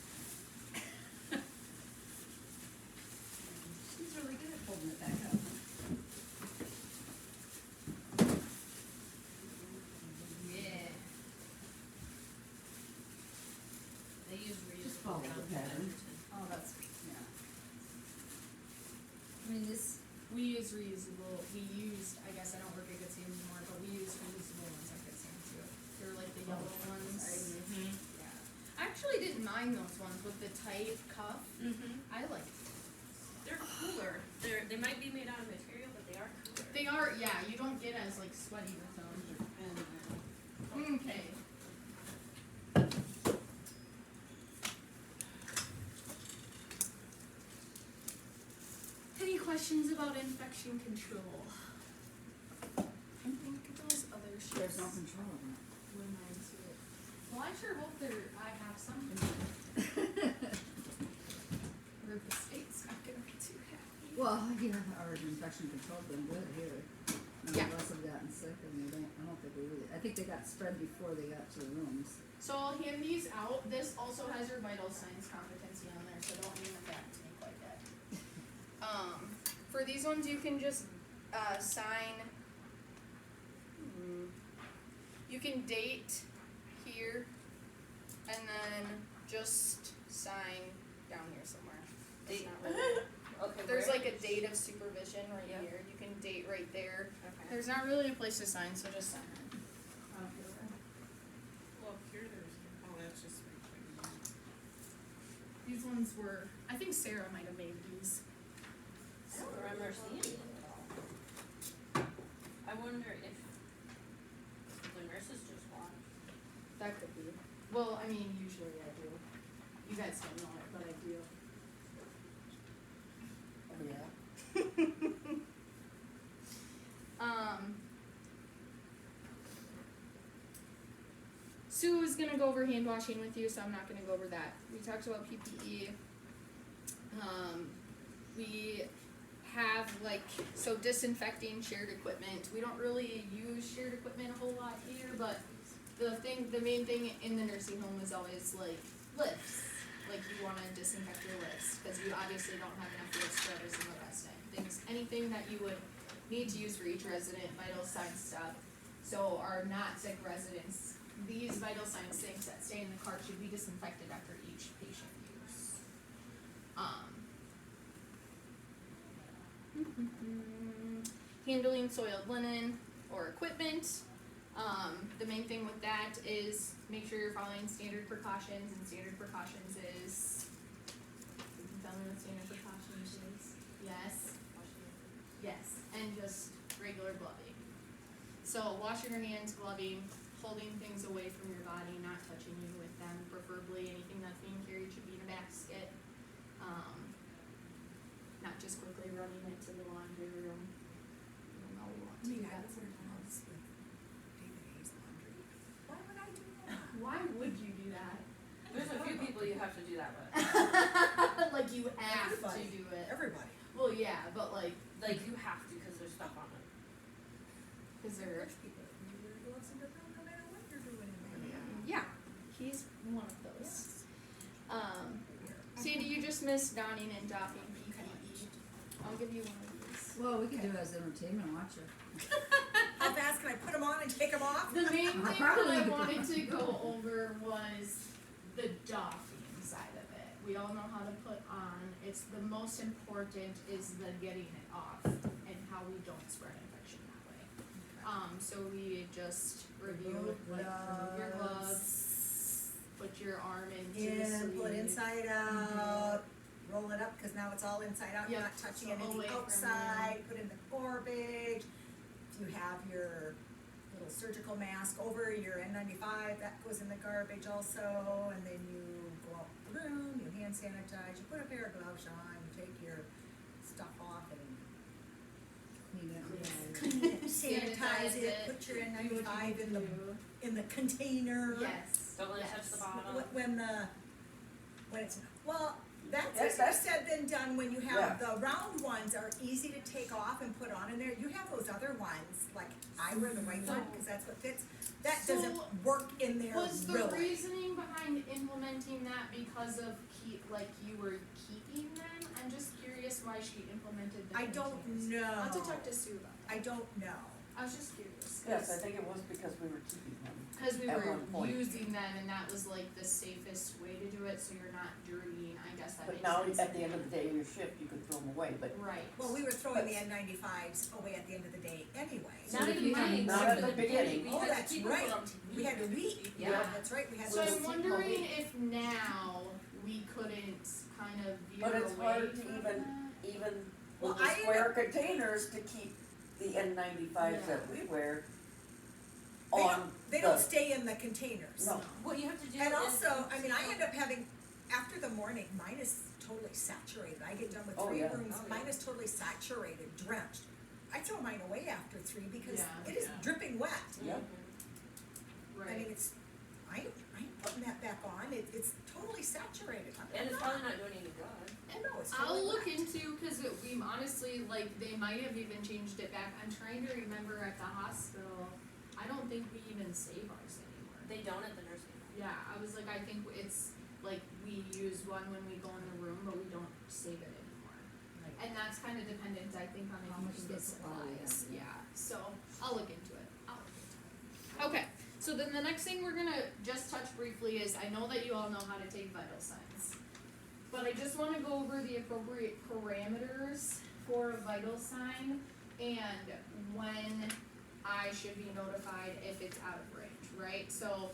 She's really good at holding it back up. Yeah. They use Just reusable follow the gum pattern. detergent. Oh, that's, yeah. I mean, this, We use reusable, I guess I don't work at Good Sam anymore, but we use reusable ones at Good Sam too. They're like the yellow ones. Mm-hmm. Yeah. I actually didn't mind those ones with the tight cuff. Mm-hmm. I liked it. They're cooler. They might be made out of material, but they are cooler. They are, yeah, you don't get as like sweaty with them. Okay. Any questions about infection control? I think those other sheets. there's no control of it. were mine too. Well, I sure hope I have some control. Or the state's not gonna be too happy. Well, yeah, our infection control's been good here. None Yeah. of us have gotten sick and I don't think we really, I think they got spread before they got to the rooms. So I'll hand these out. This also has your vital signs competency on there, so don't hand them back to me quite yet. For these ones, you can just sign. You can date here, and then just sign down here somewhere. It's Date. not really- Okay. There's where? like a date of supervision right Yep. here. You can date right there. Okay. There's not really a place to sign, so just sign it. Well, here there's, oh, that's just right These ones were, I think Sarah might have made these. I don't remember seeing it at all. I wonder if the nurses just watch. That could be. Well, I mean, usually I do. You guys don't know it, but I do. Oh, yeah. Sue is gonna go over hand washing with you, so I'm not gonna go over that. We talked about PPE. We have so disinfecting shared equipment. We don't really use shared equipment a whole lot here, but the main thing in the nursing home is always lifts, like you wanna disinfect your list, cause you obviously don't have enough list spreaders in the resident. Things, anything that you would need to use for each resident, vital signs stuff. So our not sick residents, these vital signs things that stay in the cart should be disinfected after each patient use. Handling soiled linen or equipment. The main thing with that is make sure you're following standard precautions, and standard precautions is, you can tell me what standard precautions is, yes, and just regular gloving. So washing your hands, gloving, holding things away from your body, not touching you with them, preferably anything that's being carried should be in a basket. Not just quickly running it to the laundry room. You don't know we want I to mean, do I that was in sometimes. house with David Hayes Laundry. Why would I do that? Why would you do that? There's a few people you have to do that with. Like you have Everybody. to do it. Everybody. Well, yeah, but like, Like you have to because there's stuff on it. is there? There's people that can do their gloves in their mouth no matter what you're doing in there. Yeah, he's one of those. Yes. Sandy, you just missed donning and doffing PPE. I'll give you one of these. Well, we could do it as entertainment, watch it. How fast can I put them on and take them off? The main thing that Probably I the- wanted to go over was the doffing side of it. We all know how to put on. It's the most important is the getting it off and how we don't spread infection that way. So we just review, like, remove your gloves, put your arm into the sleeve. Pull it inside out, roll it up, cause now it's all inside out, you're Yep, not touching so it in away the from outside, put in the garbage. If you have your little surgical mask over your N95, that goes in the garbage also, and then you go out the room, you hand sanitize, you put a pair of gloves on, you take your stuff off and Clean it. clean it, sanitize it, put your do what you N95 need in to the, do. in the container. Yes. Don't let it touch yes. the bottom. When it's, well, that's Yes, easier that's- said than done when you Yeah. have, the round ones are easy to take off and put on in there, you have those other ones, like I wear the white one, cause that's what fits, that So, doesn't work in there Was the really. reasoning behind implementing that because of like you were keeping them? I'm just curious why she implemented the I don't containers. know. I'll have to talk to Sue about that. I don't know. I was just curious. Yes, I think it was because we were keeping them. Cause we at were one point. using them and that was like the safest way to do it, so you're not dirtying, I guess that But makes now, sense. at the end of the day of your shift, you could throw them away, but Right. Well, we were throwing the N95s away at the end of the day anyway. So Not if even you have- mine, Not except at for the beginning. We Oh, had that's to keep them right. from We had to read, Yeah. that's right, we had to. So I'm keep wondering moving. if now we couldn't kind of veer But it's away hard to from even- that. even Well, with the I ended square containers to keep the N95s that we wear on They don't stay in the containers. No. What you have to do And is. also, I mean, I end up having, after the morning, mine is totally saturated, I get done with Oh, 3 yeah. rooms, Oh, yeah. mine is totally saturated, drenched. I throw mine away after 3 because Yeah. it is dripping wet. Yep. I Right. mean, it's, I ain't putting that back on, it's totally saturated. And it's probably not doing any good. No, it's I'll totally look wet. into, cause we honestly, like, they might have even changed it back, I'm trying to remember at the hospital, I don't think we even save ours anymore. They don't at the nursing home. Yeah, I was like, I think it's, like, we use one when we go in the room, but we don't save it anymore. And that's kinda dependent, I think, on How if much you can get gets all supplies, in. yeah, so I'll look into it, Okay, so then the next thing we're gonna just touch briefly is, I know that you all know how to take vital signs. But I just wanna go over the appropriate parameters for a vital sign and when I should be notified if it's out of range, right? So,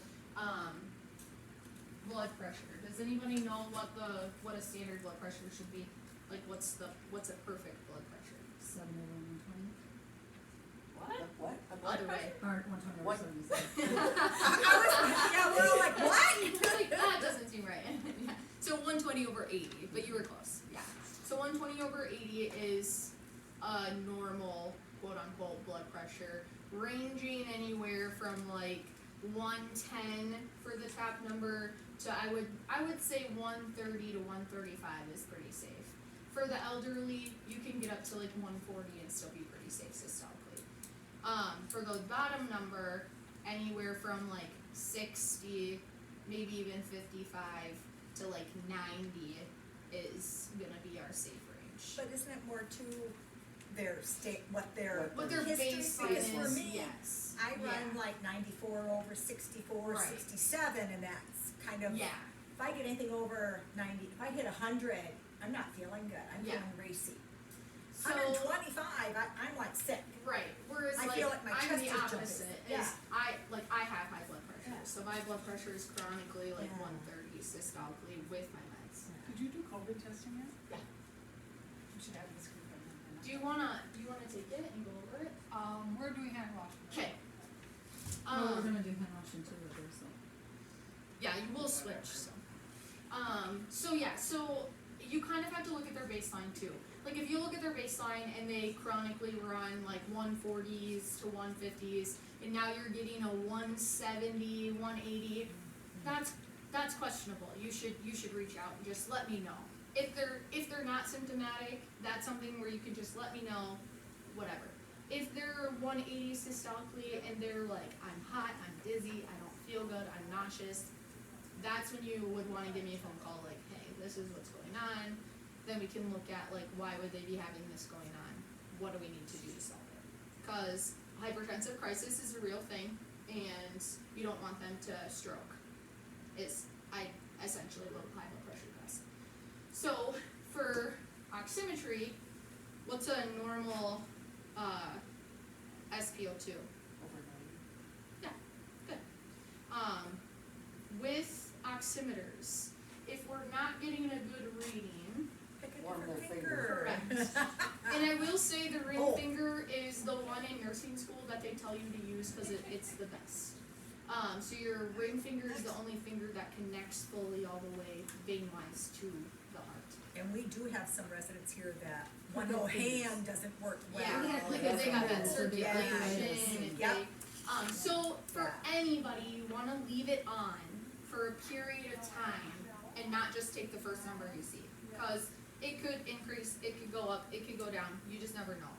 blood pressure, does anybody know what a standard blood pressure should be? Like, what's a perfect blood pressure? 70 over 120, What? What? A blood Other pressure? way. or 120 over What? 77. Yeah, we're all like, what? You're like, that doesn't seem right. Yeah. So 120 over 80, but you were close, yeah. So 120 over 80 is a normal, quote unquote, blood pressure, ranging anywhere from like 110 for the top number to I would say 130 to 135 is pretty safe. For the elderly, you can get up to like 140 and still be pretty safe systemically. For the bottom number, anywhere from like 60, maybe even 55 to like 90 is gonna be our safe range. But isn't it more to their state, what their What their history, baseline because for is, me, yes. I run Yeah. like 94 over 64, Right. 67, and that's kind of, Yeah, if I get anything over 90, if I hit 100, I'm not feeling good, I'm Yeah. feeling racy. so, 125, I'm like sick. right, whereas I like, feel like my I'm chest the is jumping. opposite, Yeah. is I have high blood pressure, Yeah. so my blood pressure is chronically like Yeah. 130 systolically with my meds. Did you do COVID testing yet? Yeah. You should have this group on that. Do you wanna take it and go over it? We're doing hand washing. Okay. Well, we're gonna do hand washing too with her, so. Yeah, you will switch, so. So you kind of have to look at their baseline too. Like if you look at their baseline and they chronically run like 140s to 150s, and now you're getting a 170, 180, that's questionable. You should reach out and just let me know. If they're not symptomatic, that's something where you can just let me know, whatever. If they're 180 systolically and they're like, I'm hot, I'm dizzy, I don't feel good, I'm nauseous, that's when you would want to give me a phone call like, hey, this is what's going on. Then we can look at like, why would they be having this going on? What do we need to do to solve it? Because hypertensive crisis is a real thing, and you don't want them to stroke. I essentially what high blood pressure does. So for oximetry, what's a normal SpO2? Over 90. Good. With oximeters, if we're not getting a good reading, Pick a Warm different their finger. and I will say the ring Oh. finger is the one in nursing school that they tell you to use because it's the best. So your ring finger is the only finger that connects fully all the way vein-wise to the heart. And we do have some residents here that one whole hand doesn't work well. Yeah, because they got that Yeah. circulation and Yep. they, so for anybody, you wanna leave it on for a period of time and not just take the first number you see. Cause it could increase, it could go up, it could go down, you just never know.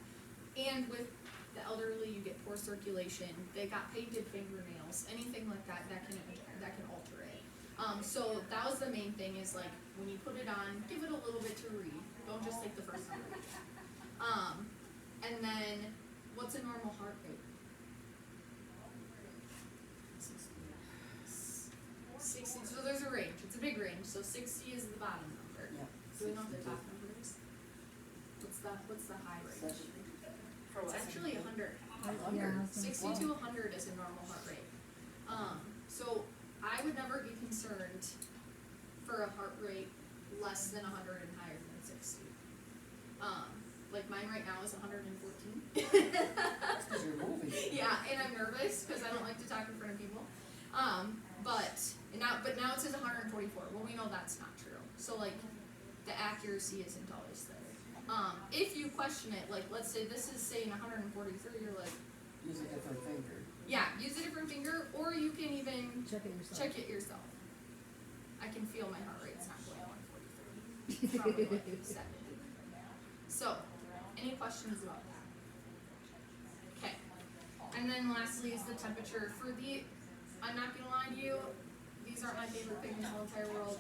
And with the elderly, you get poor circulation, they got painted fingernails, anything like that, that can alter it. So that was the main thing is like, when you put it on, give it a little bit to read, don't just take the first number. And then, what's a normal heart rate? 60, so there's a range, it's a big range, so 60 is the bottom number. Yeah. Do we know what the top number is? What's the high range? For It's what? actually 100. Yeah. 60 to 100 is a normal heart rate. So I would never be concerned for a heart rate less than 100 and higher than 60. Like mine right now is 114. That's because you're moving. Yeah, and I'm nervous because I don't like to talk in front of people. But now it says 144. Well, we know that's not true. So like, the accuracy isn't always there. If you question it, like let's say this is saying 143, you're like, Use a different finger. yeah, use a different finger, or you can even Check it yourself. check it yourself. I can feel my heart rate's not going 143. It's probably like 70. So, any questions about that? Okay. And then lastly is the temperature. I'm not gonna lie to you, these aren't my favorite things in the entire world.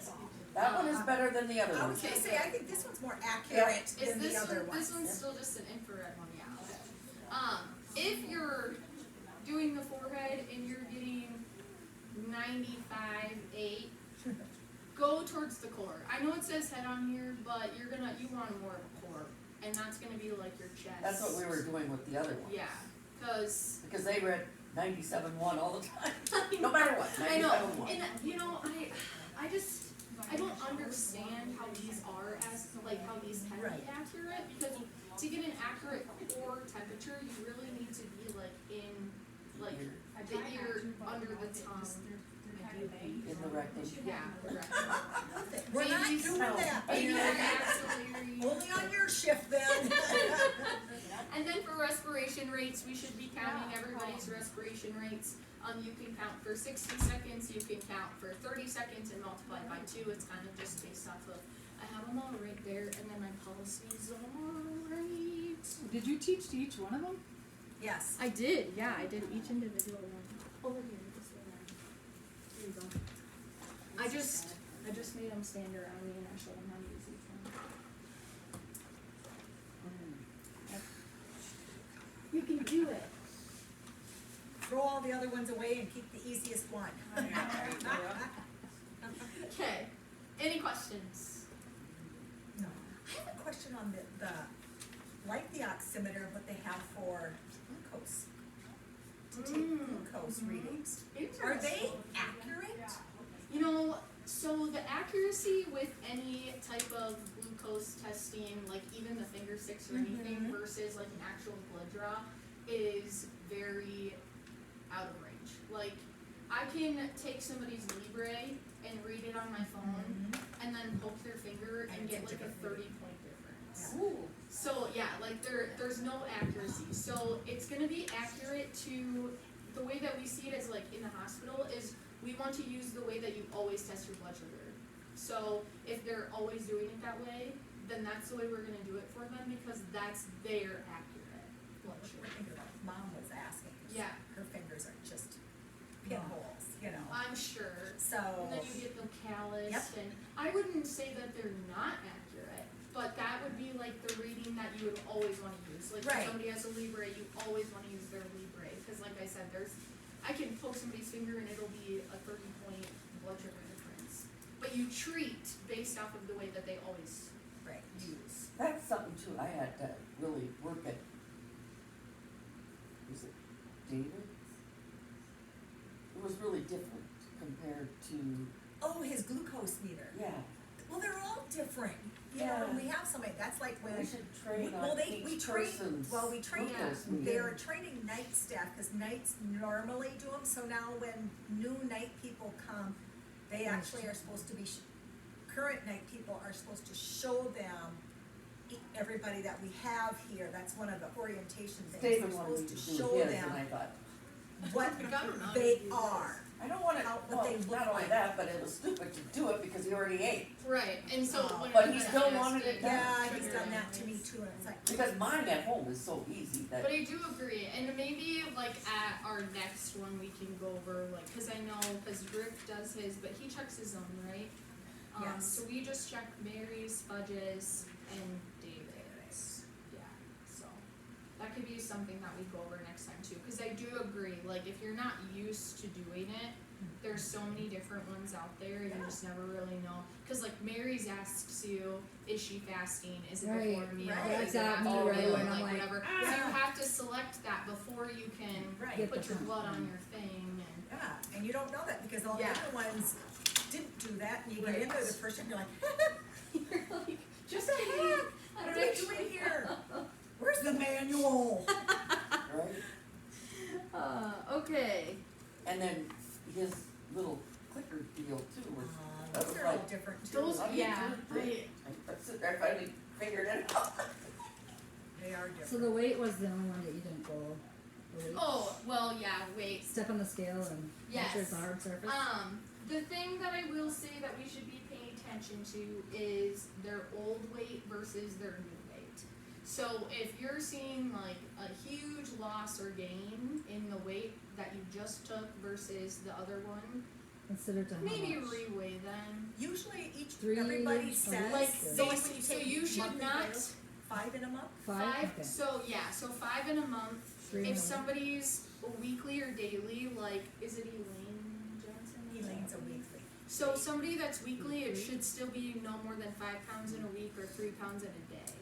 That one is better than the other I one. was gonna say, I think this one's more accurate Is than the this other one, this ones. one's still just an infrared one, yeah, okay. If you're doing the forehead and you're getting 95.8, go towards the core. I know it says head on here, but you want more of a core, and that's gonna be like your chest. That's what we were doing with the other one. Yeah, cause Because they read 97.1 all the time. No matter what, I know, 97.1. and I don't understand how these are how these can Right. be accurate, because to get an accurate core temperature, you really need to be like in, like, the ear under the tongue. In the rectum. Yeah, the rectum. We're not Babies- doing that. Babies baby. are axillary. Only on your shift then. And then for respiration rates, we should be counting everybody's respiration rates. You can count for 60 seconds, you can count for 30 seconds and multiply by 2. It's kind of just based off of, I have them all right there, and then my policies are right. Did you teach to each one of them? Yes. I did, yeah, I did each individual one. Over here, this one. Here you go. I I just made them stand around me and I showed them how to use each one. You can do it. Throw all the other ones away and keep the easiest one. Okay, any questions? No. I have a question on the like the oximeter, what they have for glucose. To take glucose readings. Are they accurate? You know, so the accuracy with any type of glucose testing, like even the finger sticks or anything versus like an actual blood draw is very out of range. Like I can take somebody's Libre and read it on my phone and then poke their finger and get like a 30-point difference. Yeah. So yeah, like there's no accuracy. So it's gonna be accurate to the way that we see it as like in the hospital is we want to use the way that you always test your blood sugar. So if they're always doing it that way, then that's the way we're gonna do it for them because that's their accurate blood sugar. I think about Mom was asking. 'Cause Yeah. her fingers are just pinholes, you know. I'm sure. So. And then you get them calloused Yep. and I wouldn't say that they're not accurate, but that would be like the reading that you would always wanna use. Like Right. if somebody has a Libre, you always wanna use their Libre, cause like I said, I can poke somebody's finger and it'll be a 30-point blood sugar difference. But you treat based off of the way that they always Right. use. That's something too, I had to really work at, was it David's? It was really different compared to, Oh, his glucose meter. yeah, Well, they're all different. You know, Yeah. when we have somebody, that's like when. we should train Well, on we each train, person's well, we train, glucose they're meter. training night staff, cause nights normally do them, so now when new night people come, they actually are supposed to be, current night people are supposed to show them everybody that we have here, that's one of the orientation things, they're David wanted me supposed to to do show his, and I them thought, what I don't know. they are. I don't wanna, How- what well, they look not only like. that, but it was stupid to do it because he already ate. Right, and so Oh. when But he you're still asking, wanted it done. Yeah, he's figure done it that out. to me too, and it's like. Because mine at home is so easy that, But I do agree, and maybe like at our next one we can go over like, cause I know, cause Rick does his, but he checks his own, right? Yes. So we just check Mary's, Fudge's, and David's, yeah, so. That could be something that we go over next time too, cause I do agree, like if you're not used to doing it, there's so many different ones out there, you Yeah. just never really know. Cause like Mary's asks you, is she fasting, is it Right, before a meal, right. is it That's after me a right meal, away, I'm like like, whatever. So you have to select that before you can Right. Get put the your phone. blood on your thing and. Yeah, and you don't know that because all the Yeah. other ones didn't do that, and you get Right. in there the first time, you're like, You're like, just what the kidding. heck? I What don't are they actually- doing here? Where's the manual? right? Okay. And then his little clicker deal too was, that Those was are all like, different too. Those- how do you yeah, do it? I finally figured it out. They are different. So the weight was the only one that you didn't go, the weight? Oh, well, yeah, wait. Step on the scale and measure Yes. the hard surface? The thing that I will say that we should be paying attention to is their old weight versus their new weight. So if you're seeing like a huge loss or gain in the weight that you just took versus the other one, Consider to how maybe much? reweigh them. Usually Three everybody or says, Like, so they- when you so take you should monthly not- vitals, 5 in a month? Five? Okay. So yeah, so 5 in a month. Three in a If month. somebody's weekly or daily, like, is it Elaine Johnson? Elaine's a weekly. So somebody that's weekly, it should still be no more than 5 pounds in a week or 3 pounds in a day.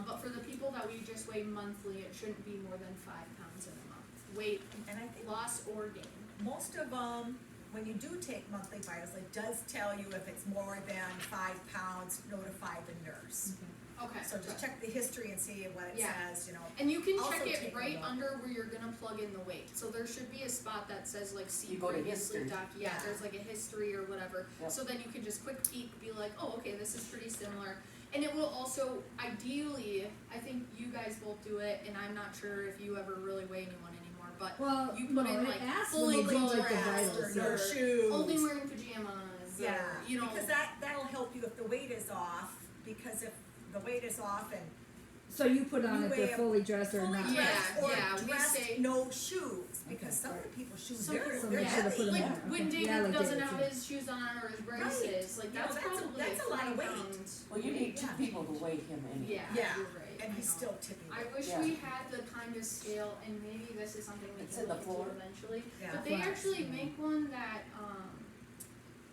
But for the people that we just weigh monthly, it shouldn't be more than 5 pounds in a month. Weight And I think loss or gain. most of them, when you do take monthly vitals, it does tell you if it's more than 5 pounds, notify the nurse. Okay. So just check the history and see what it Yeah. says, you know. And you can Also check it take a right look. under where you're gonna plug in the weight. So there should be a spot that says like see You go to previously history. yeah, Yeah. there's like a history or whatever. Yep. So then you can just quick peek, be like, oh, okay, this is pretty similar. And it will also, ideally, I think you guys both do it, and I'm not sure if you ever really weigh anyone anymore, but Well, you no, put in it like asks when fully you do like the dressed vitals. or no or shoes. only wearing pajamas, Yeah, or, you know. because that'll help you if the weight is off, because if the weight is off and So you put on You if weigh they're a fully dressed or fully not? Yeah, dressed or yeah, we dressed say no shoes, because some of the people's shoes, So they're, So they're they should've heavy. put 'em like in. when Okay. David Yeah, like doesn't David, have too. his shoes on or his Right. braces, like You know, that's that's a- probably that's a lot of 40 weight. pounds. Well, you need two Yeah. people to weigh him anyway. Yeah, Yeah, you're right. and I he's know. still tipping. I wish Yeah. we had the kind of scale, and maybe this is something we It's can in the look into floor. eventually. Yeah. But they Flat, actually yeah. make one that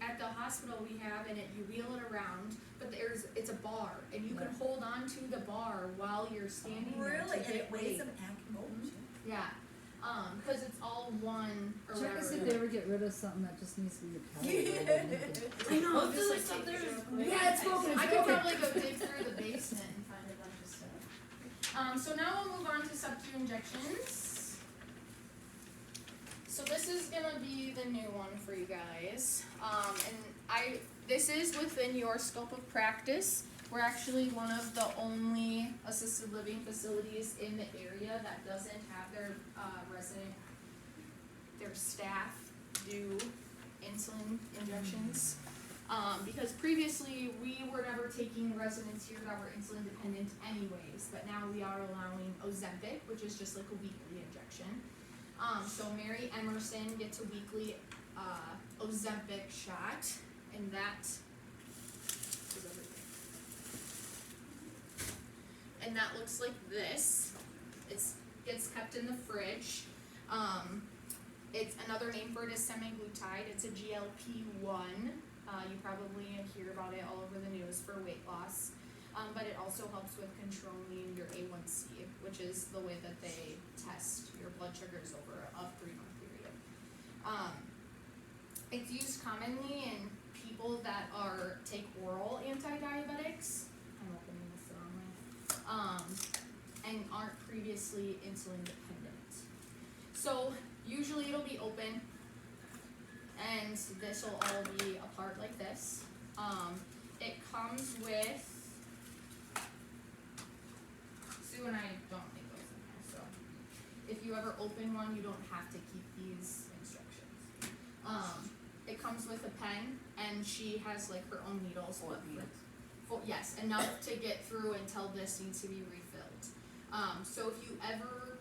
at the hospital we have, and you wheel it around, but it's a bar, and you can hold on to the bar while you're standing there Really, to and get it weighs weight. them oh, Mhm. shit. Yeah, because it's all one or Check us if whatever. they ever get rid of something that just needs to be calibrated. I know, I'll just do like this up take there. pictures real quick. Yeah, it's broken, I could probably go dig through the basement and find a bunch of stuff. So now we'll move on to sub-Q injections. So this is gonna be the new one for you guys. This is within your scope of practice. We're actually one of the only assisted living facilities in the area that doesn't have their staff do insulin injections. Because previously we were never taking residents here that were insulin dependent anyways, but now we are allowing Ozempic, which is just like a weekly injection. So Mary Emerson gets a weekly Ozempic shot, and that is everything. And that looks like this. It gets kept in the fridge. It's another name for it is semaglutide. It's a GLP-1. You probably hear about it all over the news for weight loss. But it also helps with controlling your A1C, which is the way that they test your blood sugars over a 3-month period. It's used commonly in people that take oral anti-diabetics. I'm opening this the wrong way. And aren't previously insulin dependent. So usually it'll be open, and this will all be apart like this. It comes with Sue and I don't make those in here, so if you ever open one, you don't have to keep these instructions. It comes with a pen, and she has like her own needles. Yes, enough to get through until this needs to be refilled. So if you ever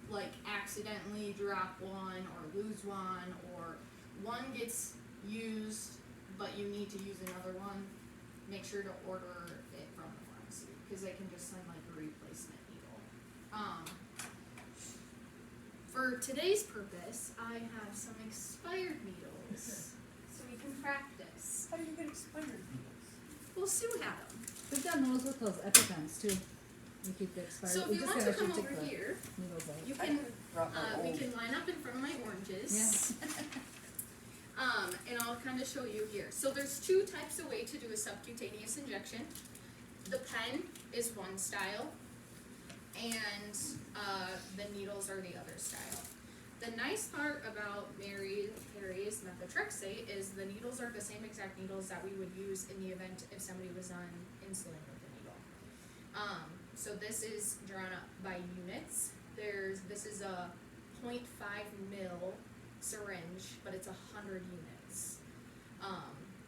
like accidentally drop one or lose one, or one gets used but you need to use another one, make sure to order it from the pharmacy, because they can just send like a replacement needle. For today's purpose, I have some expired needles, so we can practice. How do you get expired needles? Well, Sue had them. We've done those with those EpiPens too. We keep the expired. So if we you just want to gotta come actually over take the here, needles out. you I can, could drop my we old. can line up in front of my oranges. And I'll kind of show you here. So there's two types of way to do a subcutaneous injection. The pen is one style, and the needles are the other style. The nice part about Mary Perry's methotrexate is the needles are the same exact needles that we would use in the event if somebody was on insulin with a needle. So this is drawn up by units. This is a 0.5 mil syringe, but it's 100 units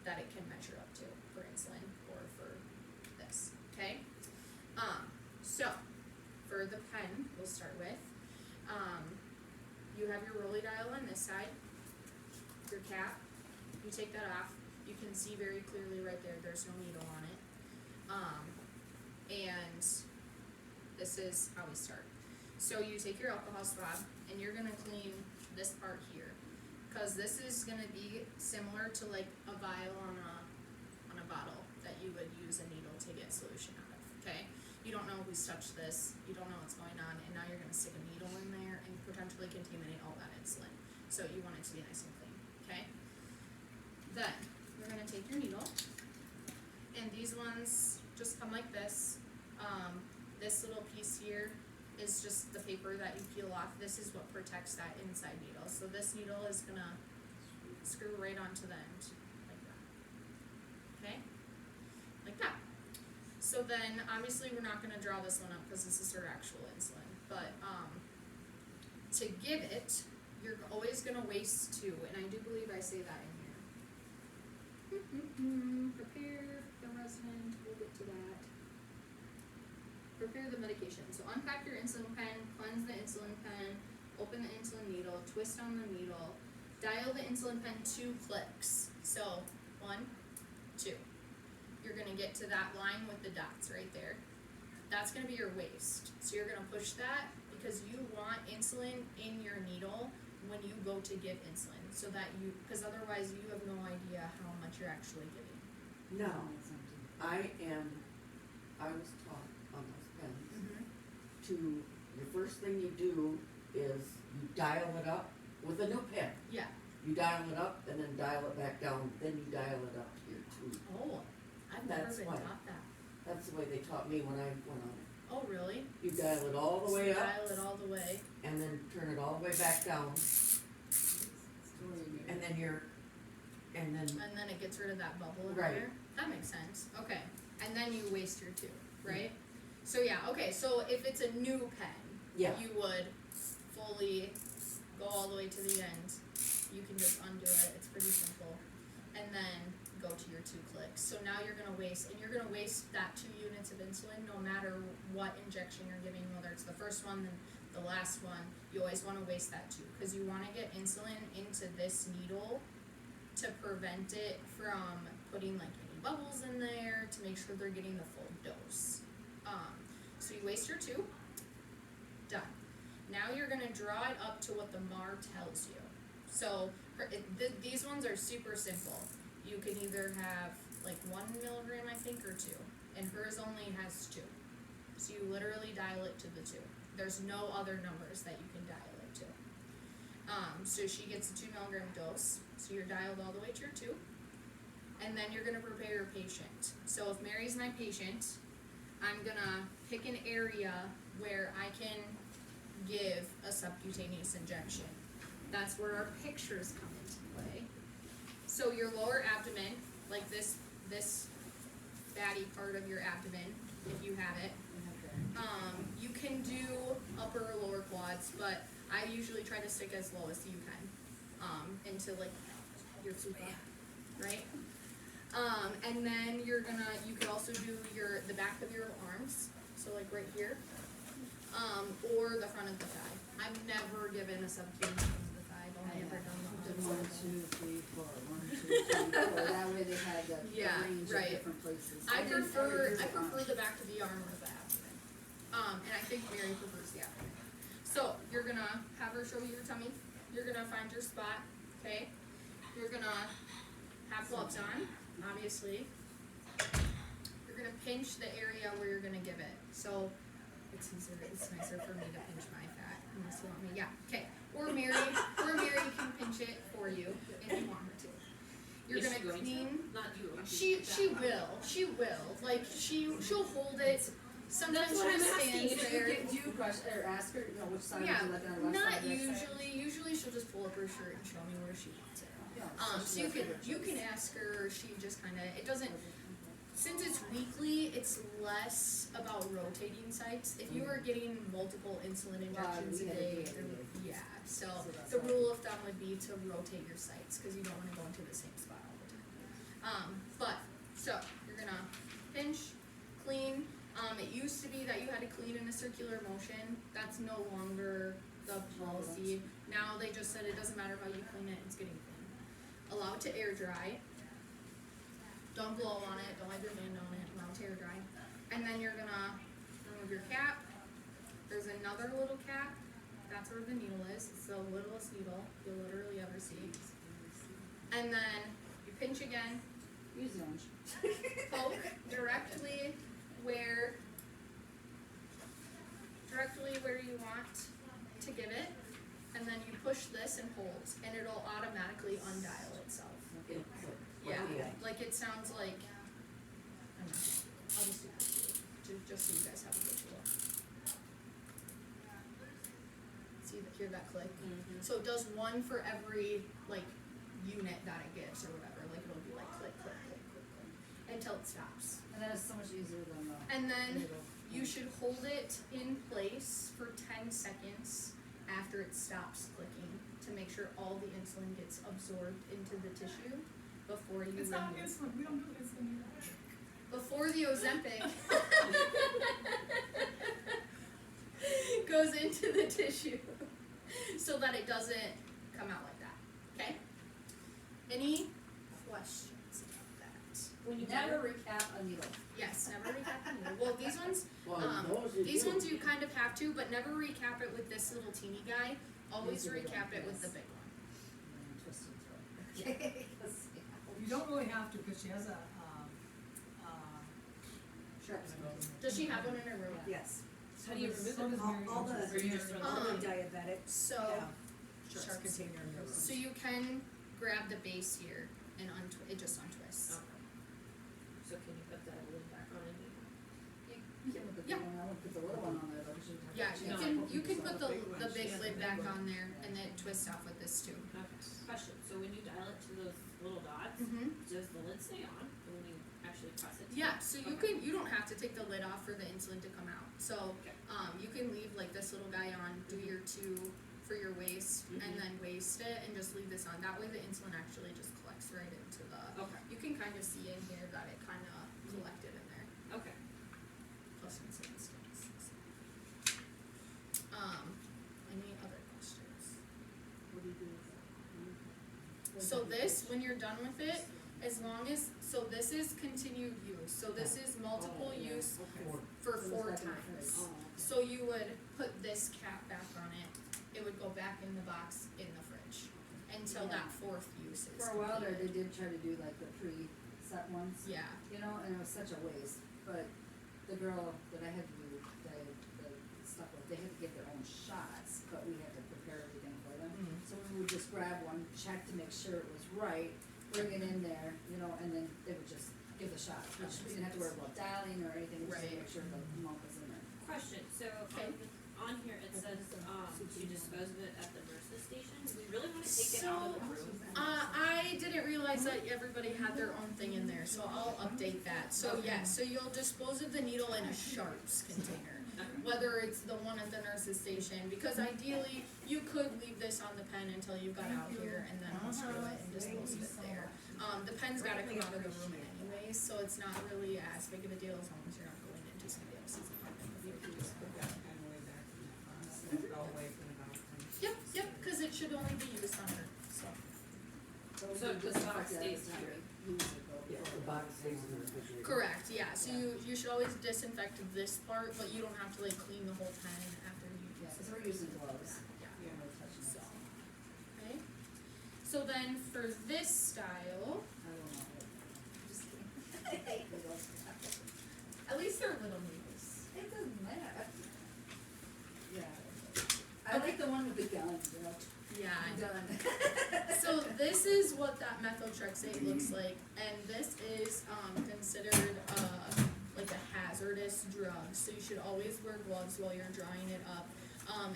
that it can measure up to for insulin or for this. Okay. So for the pen, we'll start with. You have your rolly dial on this side, your cap. You take that off. You can see very clearly right there. There's no needle on it. And this is how we start. So you take your alcohol swab, and you're gonna clean this part here, because this is gonna be similar to like a vial on a bottle that you would use a needle to get solution out of. Okay. You don't know who's touched this, you don't know what's going on, and now you're gonna stick a needle in there and potentially contaminate all that insulin. So you want it to be nice and clean, okay? Then, you're gonna take your needle, and these ones just come like this. This little piece here is just the paper that you peel off. This is what protects that inside needle. So this needle is gonna screw right onto the end, like that, okay? Like that. So then, obviously, we're not gonna draw this one up because this is her actual insulin, but, to give it, you're always gonna waste 2, and I do believe I say that in here. Prepare the resident, we'll get to that. Prepare the medication, so unpack your insulin pen, cleanse the insulin pen, open the insulin needle, twist on the needle, dial the insulin pen 2 clicks. So 1, 2. You're gonna get to that line with the dots right there. That's gonna be your waist. So you're gonna push that because you want insulin in your needle when you go to give insulin, so that because otherwise you have no idea how much you're actually giving. Now, I was taught on those pens to, the first thing you do is you dial it up with a new pen. Yeah. You dial it up and then dial it back down, then you dial it up to your 2. Oh, I've never That's been why. taught that. That's the way they taught me when I went on it. Oh, really? You dial it all the way So up dial it all the way. and then turn it all the way back down, and then And then it gets rid of that bubble in Right. there? That makes sense. Okay. And then you waste your 2, right? So yeah, okay, so if it's a new pen, yeah, you would fully go all the way to the end. You can just undo it, it's pretty simple. And then go to your 2 clicks. So now you're gonna waste that 2 units of insulin no matter what injection you're giving, whether it's the first one, then the last one. You always wanna waste that 2, because you wanna get insulin into this needle to prevent it from putting like any bubbles in there, to make sure they're getting the full dose. So you waste your 2, done. Now you're gonna draw it up to what the MAR tells you. So these ones are super simple. You can either have like 1 milligram, I think, or 2, and hers only has 2. So you literally dial it to the 2. There's no other numbers that you can dial it to. So she gets a 2 milligram dose, so you're dialed all the way to your 2. And then you're gonna prepare your patient. So if Mary's my patient, I'm gonna pick an area where I can give a subcutaneous injection. That's where our pictures come into play. So your lower abdomen, like this fatty part of your abdomen, if you have it. You can do upper or lower quads, but I usually try to stick as low as you can, into like your fupa, right? And then you could also do the back of your arms, so like right here, or the front of the thigh. I've never given a subcutaneous front of the thigh, I've only ever done the arms. 1, 2, 3, 4, 1, 2, 3, 4. That way they had the Yeah, range right. of different places. I prefer didn't ever do the back of the arm or the abdomen. And I think Mary prefers the abdomen. So you're gonna have her show you your tummy. You're gonna find your spot, okay? You're gonna have gloves on, obviously. You're gonna pinch the area where you're gonna give it. So it's nicer for me to pinch my fat, unless you want me, yeah, okay. Or Mary can pinch it for you if you want her to. You're Is gonna she going to? clean. Not you. She will. Like she'll hold it. Sometimes That's what she I'm asking. stands If there. Do you brush or ask her, you know, which side Yeah, would you like on her left not side, right side? usually. Usually she'll just pull up her shirt and show me where she wants it. Yeah, So you can ask her. She just kind of, it doesn't. Since it's weekly, it's less about rotating sites. If you are getting multiple insulin injections a we had day, to do it every day. yeah. So that's the why. rule of thumb would be to rotate your sites because you don't want to go into the same spot all the time. So you're gonna pinch, clean. It used to be that you had to clean in a circular motion. That's no longer the policy. Now they just said it doesn't matter how you clean it, it's getting clean. Allow it to air dry. Don't blow on it, don't have your hand on it, allow it to air dry. And then you're gonna remove your cap. There's another little cap. That's where the needle is. It's the littlest needle you'll literally ever see. And then you pinch again, Use the orange. poke directly where you want to give it, and then you push this and hold, and it'll automatically undial itself. Yeah, like it sounds like, I don't know, I'll just do this to you, just so you guys have a visual. Hear that click? Mm-hmm. So it does one for every, like, unit that it gives or whatever, like it'll be like click, click, click, click, click, until it stops. And that is so much easier than the And then needle. you should hold it in place for 10 seconds after it stops clicking to make sure all the insulin gets absorbed into the tissue before you It's not remove. insulin, we don't do insulin either. Before the Ozempic goes into the tissue. so that it doesn't come out like that, okay? Any questions about that? When you Never recap a needle. Yes, never recap the needle. Well, these ones, Well, these ones you kind of have to, but never recap it with this little teeny guy. Always These are the recap it ones, with the yes. big one. Twisted throat. You don't really have to, cause she has a, Sharp. Does she have one in her room? Yes. How do you remove so it? does Mary All Jo's. the, Or you just throw all the Um, diabetics So, have sharps. sharp container in their room. So you can grab the base here and it just untwists. Okay. So can you put that lid back on it? You can put the Yeah. big one, I would put the little one on there, though, 'cause you'd have to Yeah, change you it. can put the big Yeah, lid the back big on there and then twist off with this too. Okay. Question, so when you dial it to those little dots, does the lid stay on when you actually press it? Yeah, so you don't have to take the lid off for the insulin to come out. So, Okay. you can leave like this little guy on, do your 2 for your waist, and then waist it and just leave this on. That way the insulin actually just collects right into the, Okay. you can kind of see in here that it kind of collected in there. Okay. Plus insulin sticks. Any other questions? What do you do with that? So this, when you're done with it, as long as, so this is continued use, so this is multiple use for So 4 it's back in the times. fridge. So you would put this cap back on it, it would go back in the box in the fridge, until Yeah. that 4th use is For a while there, they completed. did try to do like the pre-set ones, Yeah, you know, and it was such a waste, but the girl that I had to do the stuff with, they had to get their own shots, but we had to prepare everything for them. So we would just grab one, check to make sure it was right, bring it in there, you know, and then they would just give the shot, which we didn't have to worry about dialing or anything, we just had to Right. make sure the amount was in there. Question, so Okay. on here it says, to dispose of it at the nurse's station, do we really wanna take it out of the room? I didn't realize that everybody had their own thing in there, so I'll update that. So yeah, so you'll dispose of the needle in a sharps container, whether it's the one at the nurse's station, because ideally, you could leave this on the pen until you got out here and then unscrew it and dispose of it there. The pen's gotta come out of the room anyways, so it's not really as big of a deal as long as you're not going into somebody else's apartment before you use it. Put that pen way back in the front, all away from the bathroom. Yep, cause it should only be used on her, so. we So would the disinfect box it every stays time here. we use it, though, Yeah, before the we- box stays in the refrigerator. Correct, yeah, so you should always disinfect this part, but you don't have to like clean the whole pen after you Yeah, use cause it. we're using gloves. Yeah, when we're touching so, it. okay. So then for this style, I don't know. Just kidding. at least they're little needles. It doesn't matter. Yeah. I like the one with the gun, you know. Yeah, I know. Done. So this is what that methotrexate looks like, and this is, considered, like a hazardous drug, so you should always wear gloves while you're drawing it up.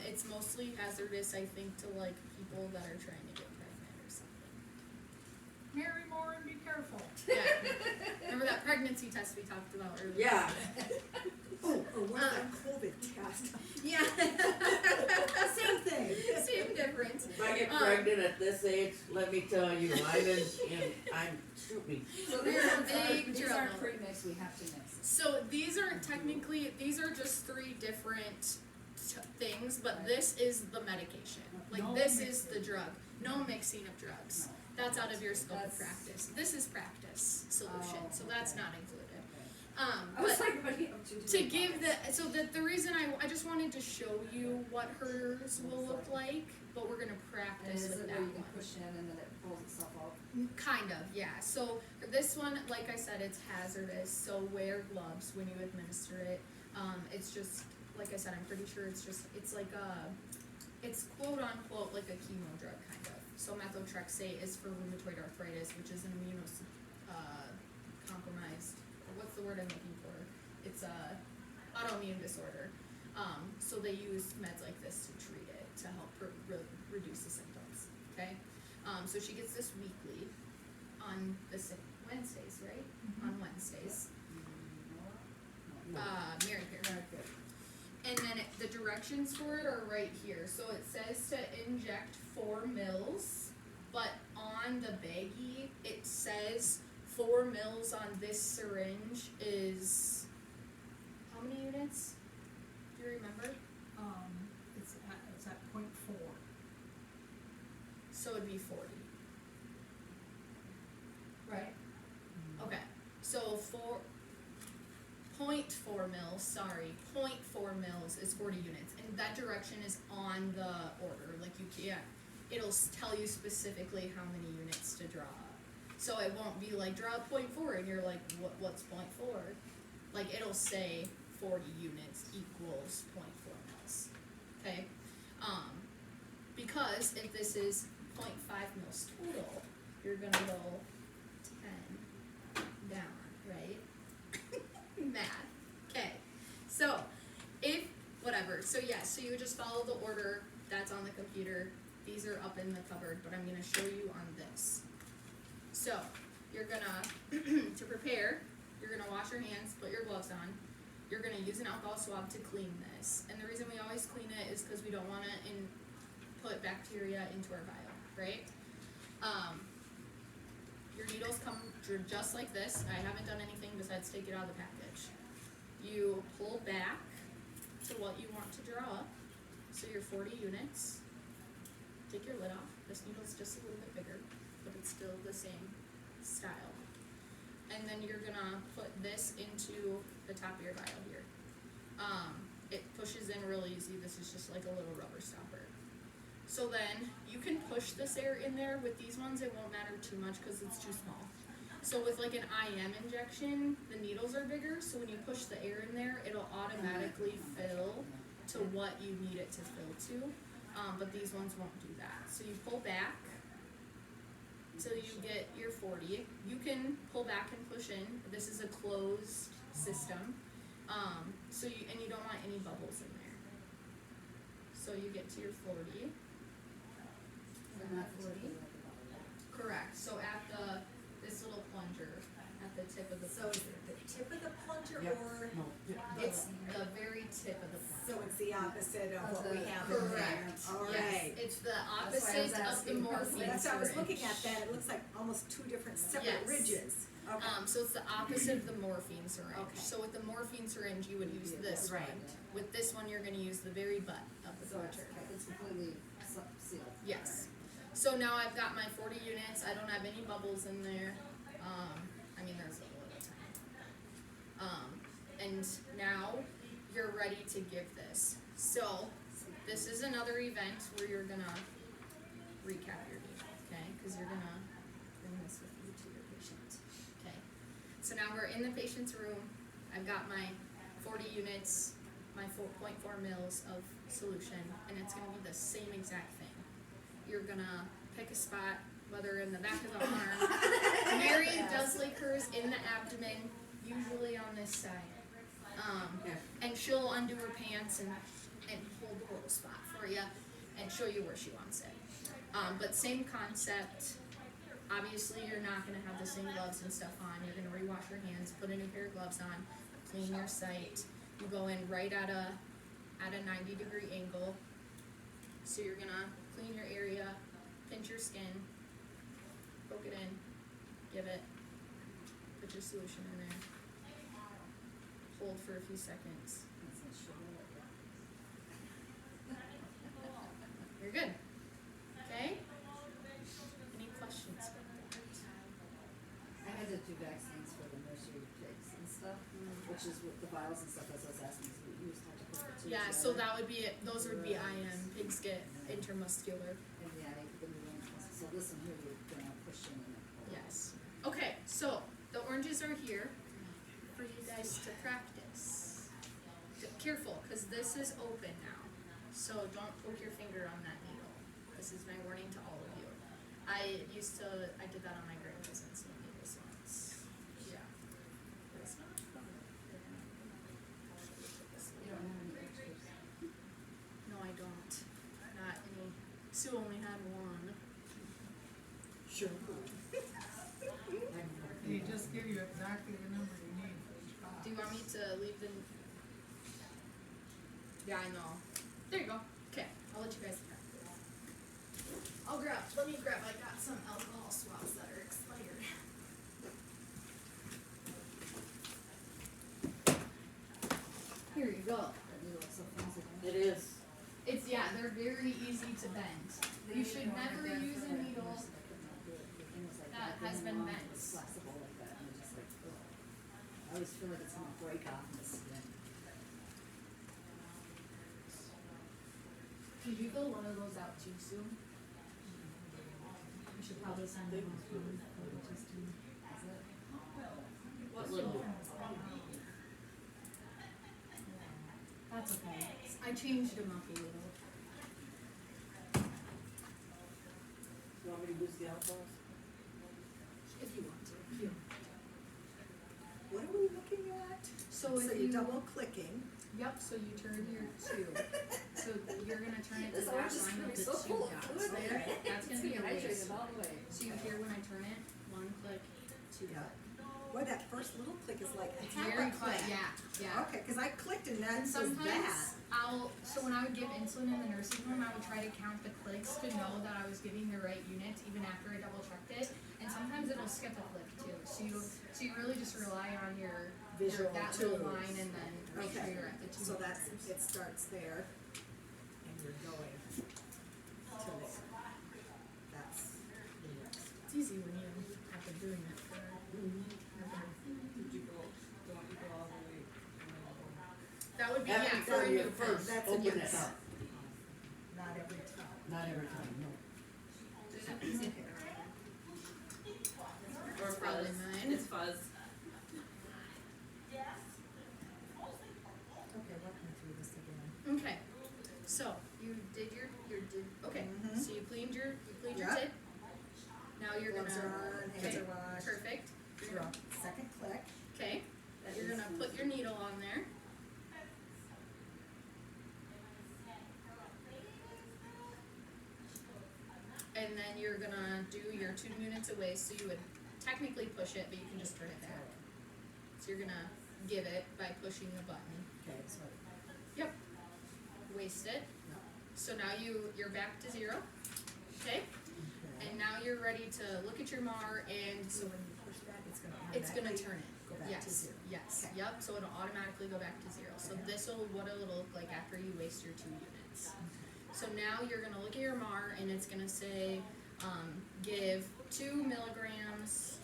It's mostly hazardous, I think, to like people that are trying to get pregnant or something. Mary Moore and be careful. Yeah, remember that pregnancy test we talked about earlier? Yeah. Oh, or what about COVID test? Yeah. Same thing. Same difference. If I get pregnant at this age, let me tell you, shoot me. So These are big these aren't trouble. pre-mixed, we have to mix. So these aren't technically, these are just 3 different things, but this is the medication. Like No this is mixing. the drug. No mixing of drugs. No. That's out of your scope of That's- practice. This is practice solution, Oh, so that's okay. not included. Okay. I was But like, but you to give so the reason I just wanted to show you what hers will look like, but we're gonna And practice is with it that where you can one. push in and then it pulls itself out? Kind of, yeah. So for this one, like I said, it's hazardous, so wear gloves when you administer it. It's just, like I said, I'm pretty sure it's like it's quote unquote like a chemo drug kind of. So methotrexate is for rheumatoid arthritis, which is an compromised, or what's the word I'm looking for? It's a autoimmune disorder. So they use meds like this to treat it, to help reduce the symptoms, okay? So she gets this weekly on Wednesdays, right? On Wednesdays. Mary here. And then the directions for it are right here. So it says to inject 4 mils, but on the baggie, it says 4 mils on this syringe is, how many units? Do you remember? It's at 0.4. so it'd be 40. Right? Okay, so 0.4 mils, sorry, 0.4 mils is 40 units, and that direction is on the order, like you can't, it'll tell you specifically how many units to draw. So it won't be like, draw 0.4, and you're like, what's 0.4? Like, it'll say 40 units equals 0.4 mils, okay? Because if this is 0.5 mils total, you're gonna go 10 down, right? Math. Okay. So if whatever. So yeah, so you would just follow the order that's on the computer. These are up in the cupboard, but I'm gonna show you on this. So you're gonna to prepare, you're gonna wash your hands, put your gloves on. You're gonna use an alcohol swab to clean this. And the reason we always clean it is because we don't wanna put bacteria into our vial, right? Your needles come just like this. I haven't done anything besides take it out of the package. You pull back to what you want to draw. So your 40 units. Take your lid off. This needle's just a little bit bigger, but it's still the same style. And then you're gonna put this into the top of your vial here. It pushes in real easy. This is just like a little rubber stopper. So then you can push this air in there. With these ones, it won't matter too much because it's too small. So with like an IM injection, the needles are bigger, so when you push the air in there, it'll automatically fill to what you need it to fill to. But these ones won't do that. So you pull back till you get your 40. You can pull back and push in. This is a closed system. So you don't want any bubbles in there. So you get to your 40. Correct. So at this little plunger at the tip of the So plunger. is it the tip of the plunger Yep. or, No, yeah. It's the very tip of the plunger. so it's the opposite of what we have in there? Correct. Alright. Yes, it's the why I was opposite of the asking. morphine That's what I was syringe. looking at that, it looks like almost two different separate Yes. ridges. Okay. So it's the opposite of the morphine syringe. Okay. So with the morphine syringe, you would use this Right. one. With this one, you're gonna use the very butt of the So plunger. it's completely sealed. Yes. So now I've got my 40 units. I don't have any bubbles in there. I mean, there's a little tiny. And now you're ready to give this. So this is another event where you're gonna recap your data, okay? Because you're gonna bring this with you to your patient. Okay. So now we're in the patient's room. I've got my 40 units, my 4.4 mils of solution, and it's gonna be the same exact thing. You're gonna pick a spot, whether in the back of the arm. Mary does like hers in the abdomen, usually on this side. And she'll undo her pants and hold the little spot for you and show you where she wants it. But same concept. Obviously, you're not gonna have the same gloves and stuff on. You're gonna rewash your hands, put a new pair of gloves on, clean your site. You go in right at a 90-degree angle. So you're gonna clean your area, pinch your skin, poke it in, give it, put your solution in there, hold for a few seconds. You're good. Okay? Any questions about that? I had to do vaccines for the nursery pigs and stuff, which is with the vials and stuff, as I was asking, so you used to have to put the two Yeah, so together. that would be it. Those would be IM. Pigs get intermuscular. And yeah, the new one, so this one here, you're gonna push in and pull. Yes. Okay, so the oranges are here for you guys to practice. Careful, because this is open now. So don't poke your finger on that needle. This is my warning to all of you. I did that on my grandpa's insulin needles once. Yeah. It's not fun. You don't have any extras. No, I don't. Not any. Sue only had one. Sure. They just give you exactly the number you need for each box. Do you want me to leave the? Yeah, I know. There you go. Okay, I'll let you guys practice. Let me grab, I got some alcohol swabs that are expired. Here you go. That needle is so fancy. It is. They're very easy to bend. You should never use a needle that has been bent. Flexible like that, and it's just like, ugh. I always feel like it's gonna break off in the skin. Did you fill one of those out too soon? We should probably send them off. What little? That's okay. I changed them up a little. You want me to use the elbows? If you want to. What are we looking at? So if you're you- double clicking. Yep, so you turn your two. So you're gonna turn it to This that orange is line gonna with be the so two full of dots fluid there. there. That's gonna be your waist. Hydrated all the way. So you hear when I turn it, one click, two Yeah. click. Boy, that first little click is like a It's half very a click. quiet, yeah. Okay, cause I clicked and that And says sometimes that. so when I would give insulin in the nursing home, I would try to count the clicks to know that I was giving the right unit even after I double checked it. And sometimes it'll skip a click too. So you really just rely on your Visual that little tools. line and then make sure Okay. you're at the two. So that's, it starts there and you're going to there. That's the next. It's easy when you have been doing it for Did you go, don't you go all the way? that would be Every yeah, for a time new you pen. first That's a open yes. it up, Not every time. not every time, no. Or Probably fuzz. mine. It's fuzz. Okay, walk me through this again. Okay. So you did okay. Mhm. So you cleaned your Yep. tip. Now you're Gloves gonna are on, hands are washed. perfect. You're You're gonna- on second click. Okay. You're gonna put your needle on there. And then you're gonna do your 2 minutes away, so you would technically push it, but you can just turn it back. So you're gonna give it by pushing the button. Okay, so. Waste it. No. So now you're back to 0. Okay? And now you're ready to look at your MAR and So when you push that, it's gonna it's gonna automatically turn it. go back Yes. to 0. Yes. Okay. Yep. So it'll automatically go back to 0. So Okay. this will what it'll look like after you waste your 2 units. So now you're gonna look at your MAR and it's gonna say, give 2 milligrams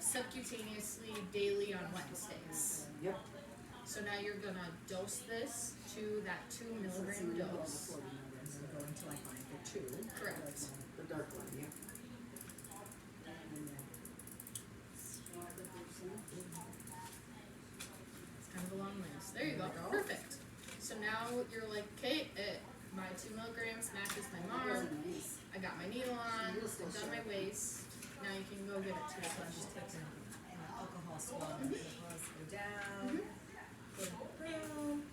subcutaneously daily on Wednesdays. Yep. So now you're gonna dose this to that 2 milligram dose. And then go until I find the 2. Correct. The dark one, yeah. It's kind of a long list. There you go. There we go. Perfect. So now you're like, okay, my 2 milligrams matches my MAR. I got my needle on. I've done my waist. Now you can go get it to the So I'm just taking an alcohol swab, the pause go down, go to the room,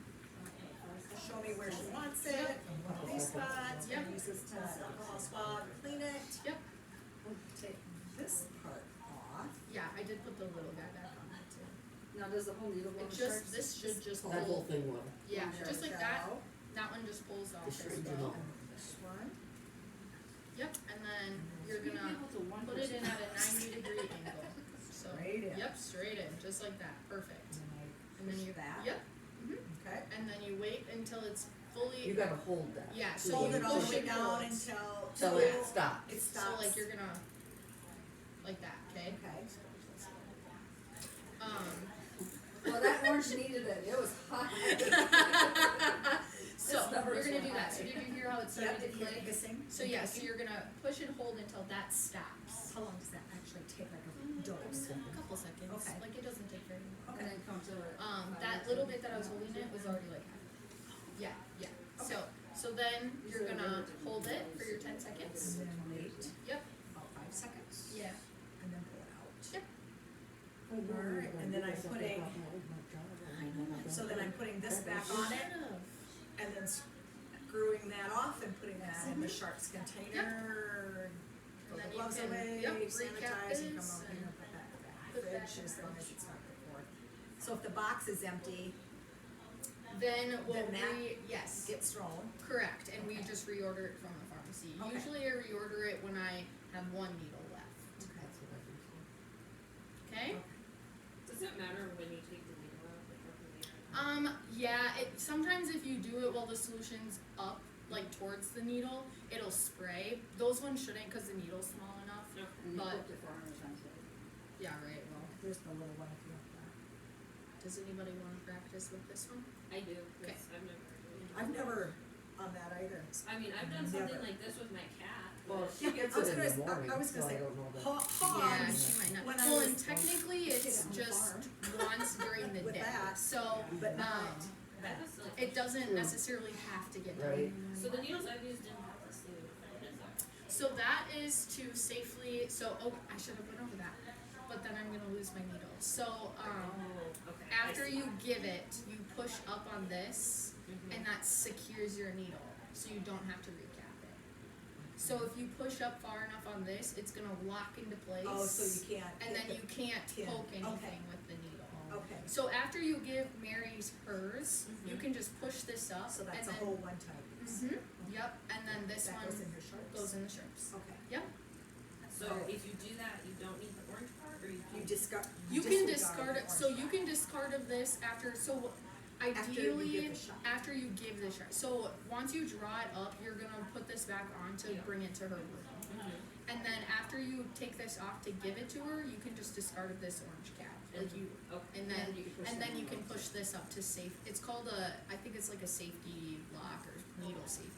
show me where she wants it, and one of these spots, Yep. and use this alcohol swab, clean it. Yep. Take this part off. Yeah, I did put the little guy back on there too. Now, does the whole needle go It in just first? this should just That whole pull. thing will. Yeah, There just we like that. go. That one just pulls off Just as straighten it well. out. And this one. Yep, and then you're You'd be gonna able to one put it in person. at a 90-degree angle. So Straight in. Yep, straight in, just like that. Perfect. And then I And then you push that. Yep. Okay. And then you wait until it's fully. You gotta hold that. Yeah, So so Hold you it all the push way it down towards- until. Till it stops. It So stops. like you're gonna like that, okay? Okay. Well, that orange needed it, it was hot. So Its numbers you're gonna were do that. high. So did you hear how it Yep, started to did you hear click? it hissing? So yeah, so you're gonna push and hold until that stops. How long does that actually take, like a dose? A couple seconds. Okay. Like it doesn't take very long. And then come to it. That little bit that I was holding it was already like yeah, yeah. So then you're gonna hold it for your 10 seconds. And then wait Yep. about 5 seconds. Yeah. And then pull it out. Yep. Alright, and then I'm putting, so then I'm putting this back on it, and then screwing that off and putting that in the sharps container. Throw And then the you gloves can, away, yep, recap sanitize, and come this over here and and put that back in put the that fridge in as the long as fridge. it's not before. So if the box is empty, Then we'll Then that yes. gets thrown. Correct, and we Okay. just reorder it from the pharmacy. Okay. Usually I reorder it when I have 1 needle left. Okay? Does it matter when you take the needle out, like, or when you- Yeah, sometimes if you do it while the solution's up, like towards the needle, it'll spray. Those ones shouldn't because the needle's small enough. No. And they But- poked it 400 times a day. Yeah, right, well, There's the little one if you want that. does anybody wanna practice with this one? I do, Okay. cause I've never. I've never on that either. I mean, I've done something Never. like this with my cat. Well, but- she gets I was it in gonna the s- I- morning, I was so gonna I say, don't know that. Yeah, Hogs, she might not. when I Well, was- and technically it's on the just farm. once during the With day, that, so, but not I have a silly it doesn't True. necessarily have to get done. Right. So the needles I've used didn't have this thing. What is that? So that is to safely, I should have went over that, but then I'm gonna lose my needle. So, Oh, okay. I after see. you give it, you push up on this, Mhm. and that secures your needle, so you don't have to recap it. So if you push up far enough on this, it's gonna lock into place. oh, so you can't. And hit then you can't pin. poke anything Okay. with the needle. Okay, So after you give Mary's hers, you Mhm. can just push this up, so that's and a then, whole one time use. Mhm, yep, and then this That one goes in your shorts. goes in the shrimps. Okay. So if you do that, you don't need the orange part, or you You can. discard. You can disregard discard the it, so orange you part. can discard of this after, so After you ideally, give the shot. after you give the shot. So once you draw it up, you're gonna put this back on to Yeah. bring it to her room. Mhm. And then after you take this off to give it to her, you can just discard of this orange cap, like you, Okay. and then, you can push and that then you one can up. push this up to safe, it's called I think it's like a safety lock or needle safety.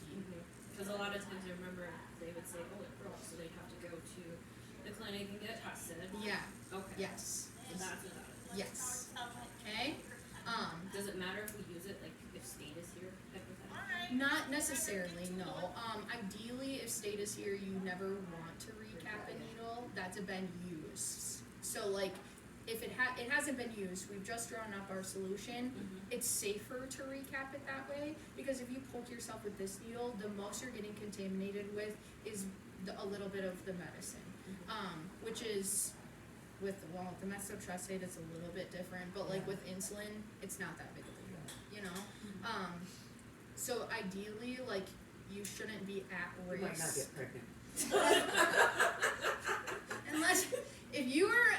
Because a lot of times I remember they would say, oh, it broke, so they'd have to go to the clinic and get tested. Yeah, Okay. yes, So that's what that is. yes, okay, Does it matter if we use it, like, if state is here, hypothetically? not necessarily, no. Ideally, if state is here, you never want to recap a needle that's been used. So like, if it hasn't been used, we've just drawn up our solution, it's safer to recap it that way, because if you poke yourself with this needle, the most you're getting contaminated with is a little bit of the medicine. Which is, with the methotrexate, it's a little bit different, but like with insulin, it's not that big of a deal, you know? So ideally, like, you shouldn't be at You might not risk. get pregnant. Unless, if you are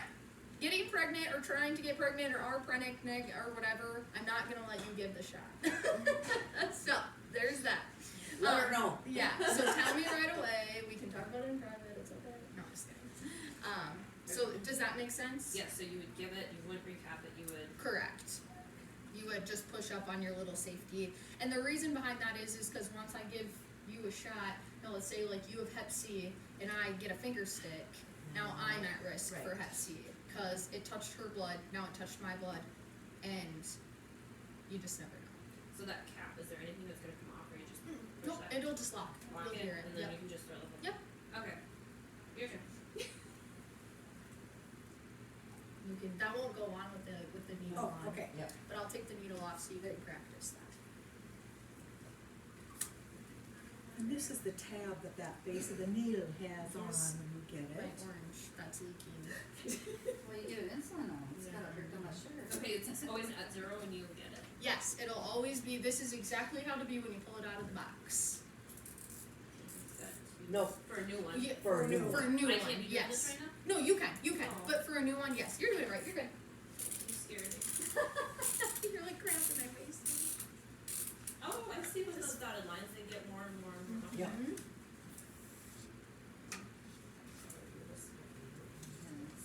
getting pregnant or trying to get pregnant or are pregnant or whatever, I'm not gonna let you give the shot. So, there's that. Let her know. Yeah, so tell me right away, we can talk about it in private, it's okay. No, I'm just kidding. So does that make sense? Yeah, so you would give it, you wouldn't recap it, you would. Correct. You would just push up on your little safety. And the reason behind that is because once I give you a shot, now let's say like you have Hep C and I get a finger stick, now I'm at risk for Right. Hep C because it touched her blood, now it touched my blood, and you just never know. So that cap, is there anything that's gonna come off, or you just push Nope, that? it'll just lock. Lock You'll it, hear it. and then Yep. you can just throw the whole. Yep. Okay. Your turn. You can. That won't go on with the needle Oh, on. okay. But I'll take the needle off so you can practice that. And this is the tab that base of the needle has on Yes. when you get My it. orange, that's leaking. Well, you get an insulin on, it's gotta hurt them much sugar. Okay, it's always at 0 when you get it. Yes, it'll always be. This is exactly how to be when you pull it out of the box. No, For a new one. Yeah, for a new for a one. new I one, can't be doing yes. this right now? No, you can, Oh. but for a new one, yes, you're doing it right, you're good. You scared me. You're like cramping my face. Oh, I see with those dotted lines, they get more and more and more. Yeah. Mhm.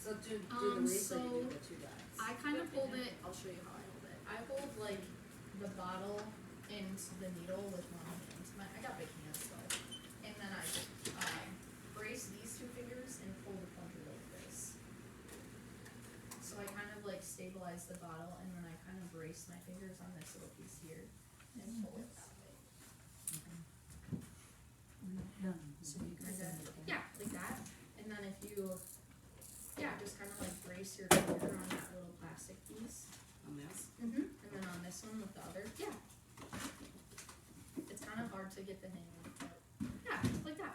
So do the waist like you do so the 2 dots. I kind of hold it, I'll show you how I hold it. I hold like the bottle and the needle with one hand. I got big hands though. And then I brace these 2 fingers and pull the plunger like this. So I kind of like stabilize the bottle and then I kind of brace my fingers on this little piece here and pull it that way. So you kind of, yeah, like that. And then if you, just kind of like brace your finger on that little plastic piece. On this? And then on this one with the other, it's kind of hard to get the hang of, but like that.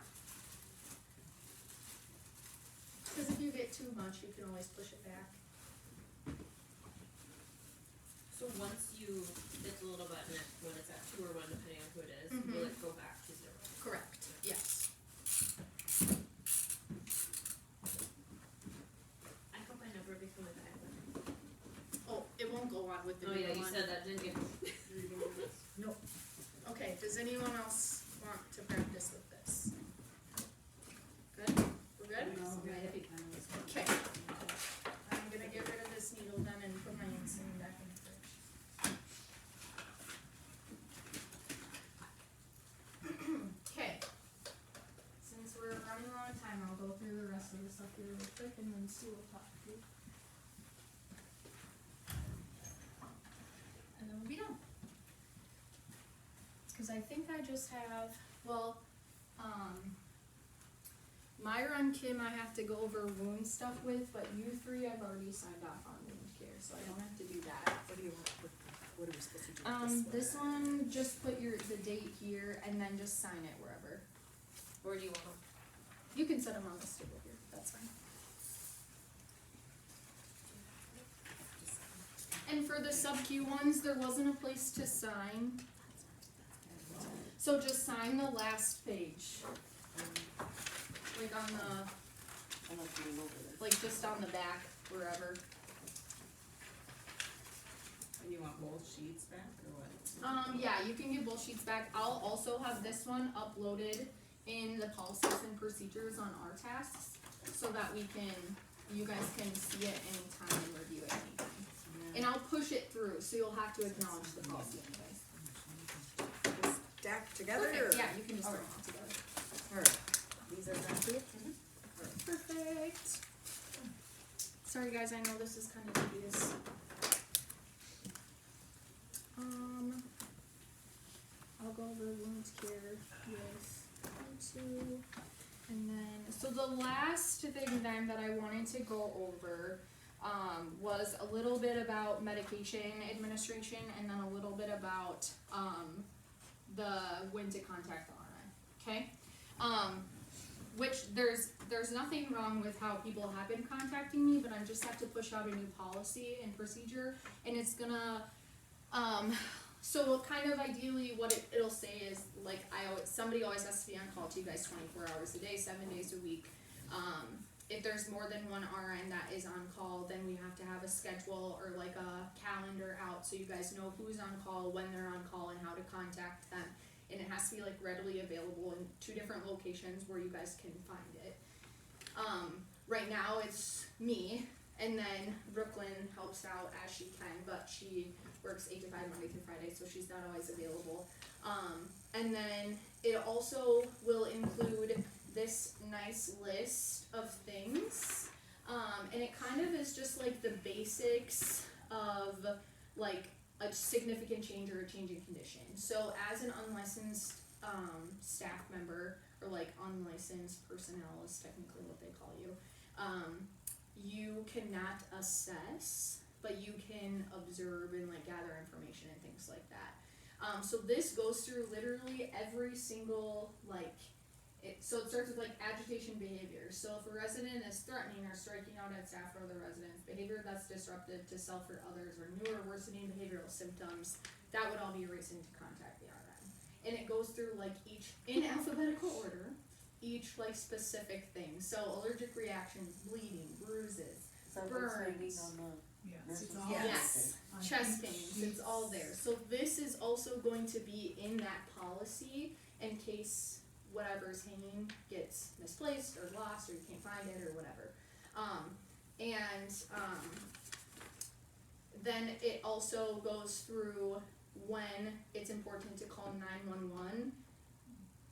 Because if you get too much, you can always push it back. So once it's a little button when it's at 2 or 1, depending on who it is, Mhm. will it go back to 0? Correct, yes. I hope I never become a diabetic. Oh, it won't go on with with the Oh new yeah, you one. said that, didn't you? Nope. Okay, does anyone else want to practice with this? Good? We're good? No, my hippie kind of was. Okay. I'm gonna get rid of this needle then and put my insulin back in the fridge. Okay. Since we're running low on time, I'll go through the rest of the stuff here real quick and then Sue will talk to you. And then we'll be done. Cause I think I just have, well, Myra and Kim I have to go over wound stuff with, but you three I've already signed off on wound care, so I don't have to do that. What do you want, what are we supposed to do with This one, just put the date here and then just sign it wherever. Where do you want them? You can set them on this table here, that's fine. And for the sub-Q ones, there wasn't a place to sign. So just sign the last page. Like on the, I like to move over this. like just on the back, wherever. And you want both sheets back or what? Yeah, you can get both sheets back. I'll also have this one uploaded in the policies and procedures on our tasks, so that you guys can see it anytime and review it anytime. And I'll push it through, so you'll have to acknowledge the policy anyways. Stacked together, or? Okay, yeah, you can just throw them all together. Alright, these are done too? Perfect. Sorry guys, I know this is kind of tedious. I'll go over wound care with 1, 2, and then, so the last thing then that I wanted to go over, was a little bit about medication administration and then a little bit about, the when to contact the RN, okay? Which there's nothing wrong with how people have been contacting me, but I just have to push out a new policy and procedure, and it's gonna, so kind of ideally what it'll say is, like, somebody always has to be on call to you guys 24 hours a day, 7 days a week. If there's more than one RN that is on call, then we have to have a schedule or like a calendar out so you guys know who's on call, when they're on call, and how to contact them. And it has to be like readily available in 2 different locations where you guys can find it. Right now it's me, and then Brooklyn helps out as she can, but she works 8 to 5 Monday through Friday, so she's not always available. And then it also will include this nice list of things, and it kind of is just like the basics of like a significant change or a changing condition. So as an unlicensed staff member, or like unlicensed personnel is technically what they call you, you cannot assess, but you can observe and like gather information and things like that. So this goes through literally every single so it starts with like agitation behavior. So if a resident is threatening or striking out at staff or other residents, behavior that's disruptive to self or others, or new or worsening behavioral symptoms, that would all be a reason to contact the RN. And it goes through like each, in alphabetical order, each like specific thing. So allergic reactions, bleeding, bruises, So what's burns. maybe on the Yes, nurse's it's all. policy? Yes. Chest pains, it's all there. So this is also going to be in that policy in case whatever's hanging gets misplaced or lost or you can't find it or whatever. Then it also goes through when it's important to call 911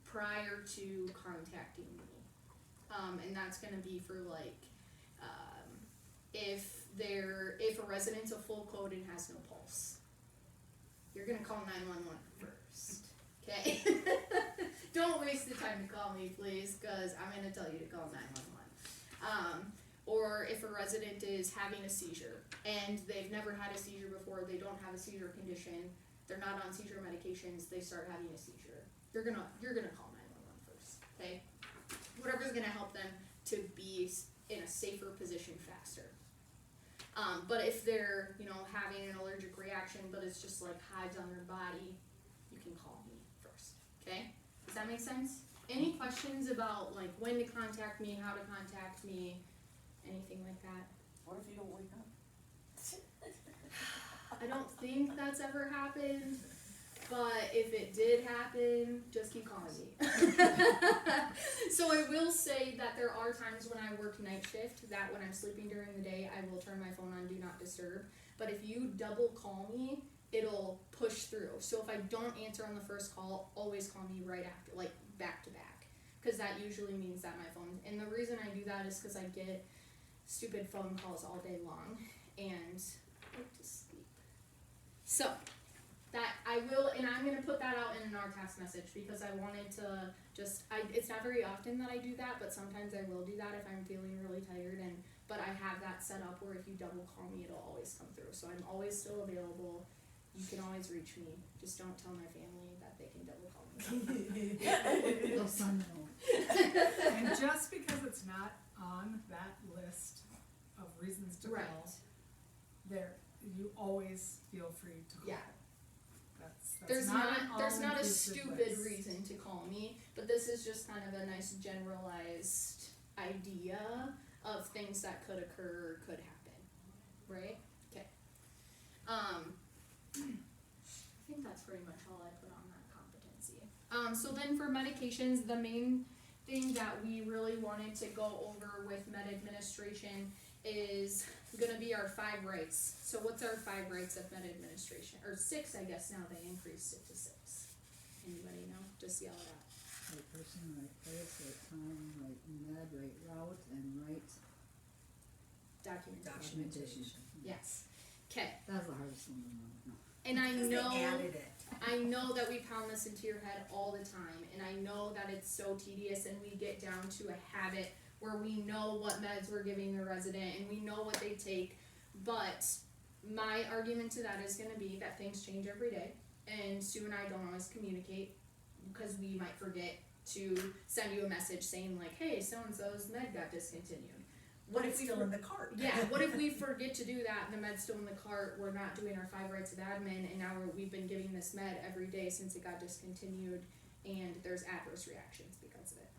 prior to contacting me. And that's gonna be for like, if a resident's a full code and has no pulse, you're gonna call 911 first, okay? Don't waste the time to call me, please, cause I'm gonna tell you to call 911. Or if a resident is having a seizure and they've never had a seizure before, they don't have a seizure condition, they're not on seizure medications, they start having a seizure, you're gonna call 911 first, okay? Whatever's gonna help them to be in a safer position faster. But if they're, having an allergic reaction, but it's just like hives on their body, you can call me first, okay? Does that make sense? Any questions about like when to contact me, how to contact me, anything like that? What if you don't wake up? I don't think that's ever happened, but if it did happen, just keep calling me. So I will say that there are times when I work night shift that when I'm sleeping during the day, I will turn my phone on do not disturb. But if you double call me, it'll push through. So if I don't answer on the first call, always call me right after, like back to back, because that usually means that my phone. And the reason I do that is because I get stupid phone calls all day long, and I like to sleep. So that I will, and I'm gonna put that out in an RTAS message because I wanted to just. It's not very often that I do that, but sometimes I will do that if I'm feeling really tired and. But I have that set up where if you double call me, it'll always come through. So I'm always still available. You can always reach me. Just don't tell my family that they can double call me. They'll son know. And just because it's not on that list of reasons to Right. call, you always feel free to call. Yeah. That's There's not a all-inclusive stupid list. reason to call me, but this is just kind of a nice generalized idea of things that could occur or could happen, right? Okay. I think that's pretty much all I put on that competency. So then for medications, the main thing that we really wanted to go over with med administration is gonna be our 5 rights. So what's our 5 rights of med administration? Or 6, I guess now they increased it to 6. Anybody know? Just yell it out. Right person, right place, right time, right med, right route, and right Documentation. Yes. Okay. That was the hardest one to remember. No. And I Because know they added it. I know that we pound this into your head all the time, and I know that it's so tedious, and we get down to a habit where we know what meds we're giving the resident, and we know what they take, but my argument to that is going to be that things change every day, and Sue and I don't always communicate, because we might forget to send you a message saying like, hey, so-and-so's med got discontinued. What if still in the cart? Yeah, what if we forget to do that, the med's still in the cart, we're not doing our 5 rights of admin, and now we've been giving this med every day since it got discontinued, and there's adverse reactions because of it.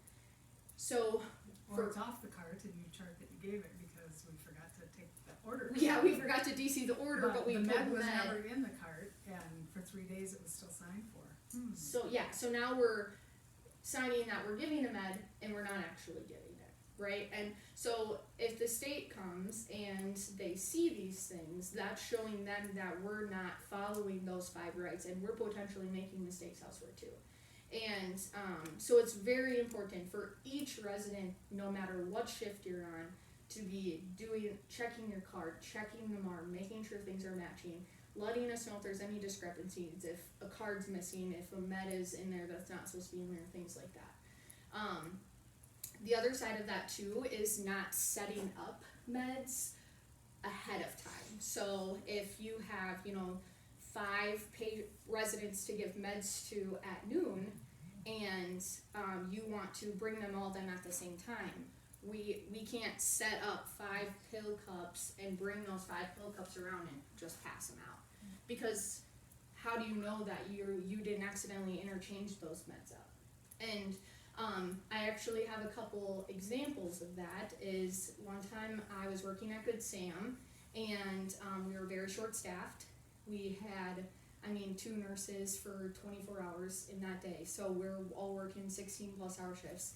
So, Or it's off the cart and you chart that you gave it because we forgot to take the order. yeah, we forgot to DC the order, but we the put med was med. never in the cart, and for 3 days it was still signed for. So yeah, so now we're signing that we're giving a med, and we're not actually giving it, right? And so if the state comes and they see these things, that's showing them that we're not following those 5 rights, and we're potentially making mistakes elsewhere too. And so it's very important for each resident, no matter what shift you're on, to be checking your card, checking the MAR, making sure things are matching, letting us know if there's any discrepancies, if a card's missing, if a med is in there that's not supposed to be in there, things like that. The other side of that too is not setting up meds ahead of time. So if you have, 5 residents to give meds to at noon, and you want to bring them all then at the same time, we can't set up 5 pill cups and bring those 5 pill cups around and just pass them out, because how do you know that you didn't accidentally interchange those meds up? And I actually have a couple examples of that. Is one time I was working at Good Sam, and we were very short-staffed. We had, 2 nurses for 24 hours in that day, so we're all working 16 plus hour shifts.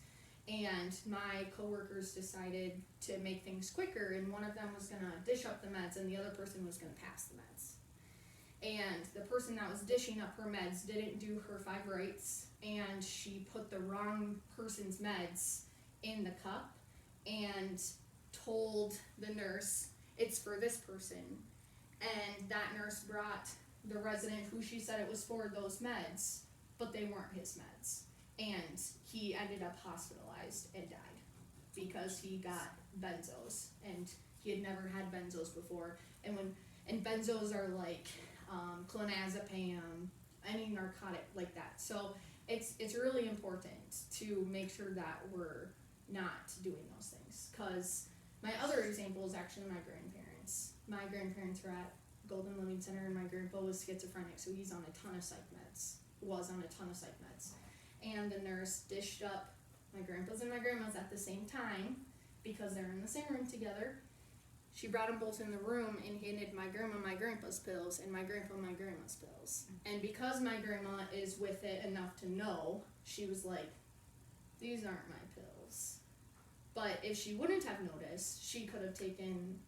And my coworkers decided to make things quicker, and one of them was gonna dish up the meds, and the other person was gonna pass the meds. And the person that was dishing up her meds didn't do her 5 rights, and she put the wrong person's meds in the cup and told the nurse, it's for this person. And that nurse brought the resident who she said it was for those meds, but they weren't his meds. And he ended up hospitalized and died because he got benzos, and he had never had benzos before. And benzos are like clonazepam, any narcotic like that. So it's really important to make sure that we're not doing those things. Because my other example is actually my grandparents. My grandparents were at Golden Living Center, and my grandpa was schizophrenic, so he's on a ton of psych meds. And the nurse dished up my grandpa's and my grandma's at the same time because they're in the same room together. she brought them both in the room and handed my grandma my grandpa's pills and my grandpa my grandma's pills. And because my grandma is with it enough to know, she was like, these aren't my pills. But if she wouldn't have noticed, she could have taken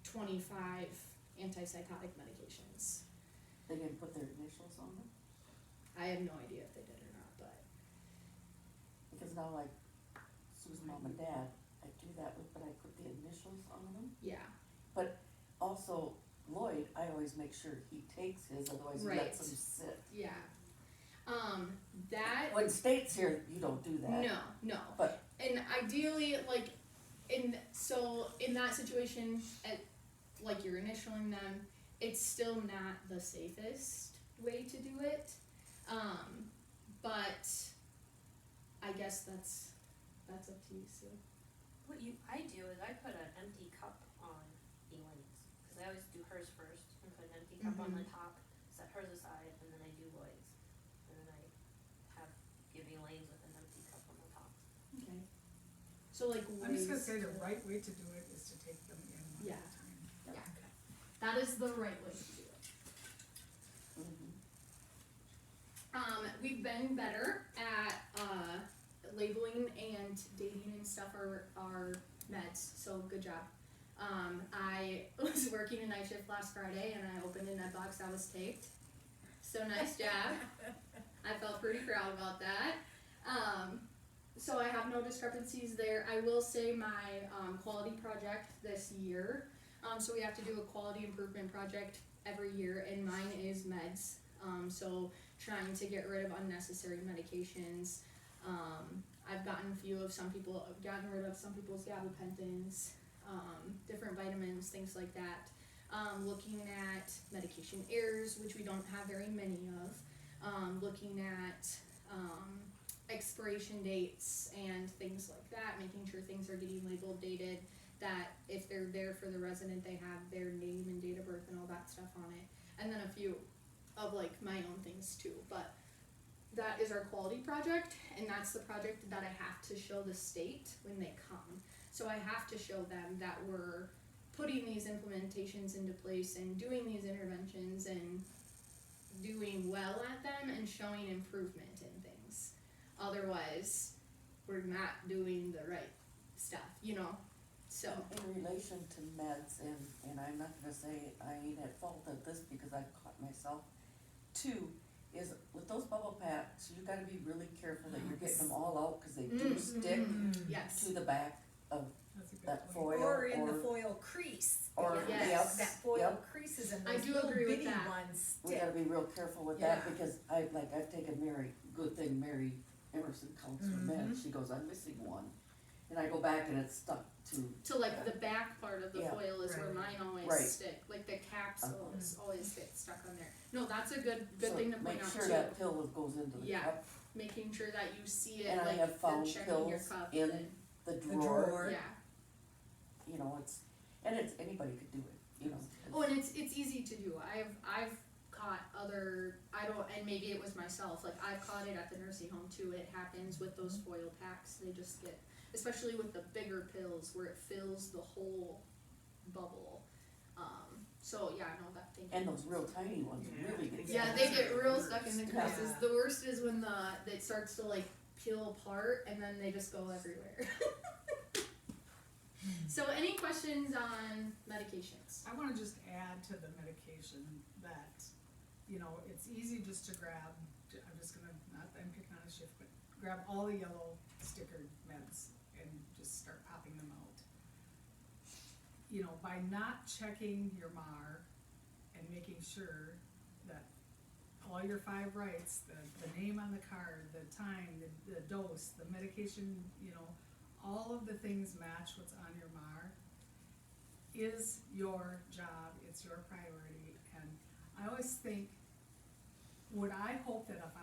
25 antipsychotic medications. They didn't put their initials on them? I have no idea if they did or not, but Because now like Sue's mom and dad, I do that with, but I put the initials on them. yeah. But also Lloyd, I always make sure he takes his, otherwise he lets Right. him sit. Yeah. That When State's here, you don't do that. no. But- and ideally, like, in that situation, like you're initialing them, it's still not the safest way to do it. But I guess that's up to you, Sue. What I do is I put an empty cup on Elaine's, cause I always do hers first and put an empty cup on the top, set hers aside, and then I do Lloyd's. And then I give Elaine's with an empty cup on the top. Okay. So like I'm just gonna ways- say the right way to do it is to take them in one Yeah. at a time. Yeah. That is the right way to do it. Mhm. We've been better at labeling and dating and stuff our meds, so good job. I was working a night shift last Friday and I opened a med box that was taped. So nice job. I felt pretty proud about that. So I have no discrepancies there. I will say my quality project this year. So we have to do a quality improvement project every year, and mine is meds. So trying to get rid of unnecessary medications. I've gotten rid of some people's gabapentins, different vitamins, things like that. Looking at medication errors, which we don't have very many of. Looking at expiration dates and things like that, making sure things are getting labeled, dated, that if they're there for the resident, they have their name and date of birth and all that stuff on it. And then a few of like my own things too, but that is our quality project, and that's the project that I have to show the state when they come. So I have to show them that we're putting these implementations into place and doing these interventions and doing well at them and showing improvement in things. Otherwise, we're not doing the right stuff, so. In relation to meds, and I'm not gonna say I ain't at fault at this because I've caught myself too, is with those bubble packs, you gotta be really careful that you're getting them all out, cause they do stick Yes. to the back of That's a good that point. foil Or in the foil crease. or, Yes. yep, That foil yep. creases and I those do little agree with bitty that. ones We stick. gotta be real careful with that, Yeah. because I've taken good thing Mary Emerson counts for meds, she goes, I'm missing one. And I go back and it's stuck to, Like the back part of the Yeah. foil is where Right. mine always Right. stick, like the capsules always get stuck on there. No, that's a good thing to point make out sure too. that pill goes into the Yeah. cup, Making sure that you see it, And I like, have found checking your pills cup in and, the The drawer, drawer. yeah. it's anybody could do it, Oh, and it's easy to do. I've caught and maybe it was myself, like I've caught it at the nursing home too. It happens with those foil packs. They just get, especially with the bigger pills where it fills the whole bubble. So yeah, no, thank you. And those real tiny ones really get. Yeah, they get real stuck in the Yeah. creases. The worst is when it starts to like peel apart and then they just go everywhere. So any questions on medications? I wanna just add to the medication that, it's easy just to grab, I'm just gonna, I'm picking on a shift, but grab all the yellow stickered meds and just start popping them out. By not checking your MAR and making sure that all your 5 rights, the name on the card, the time, the dose, the medication, all of the things match what's on your MAR is your job, it's your priority, and I always think, would I hope that if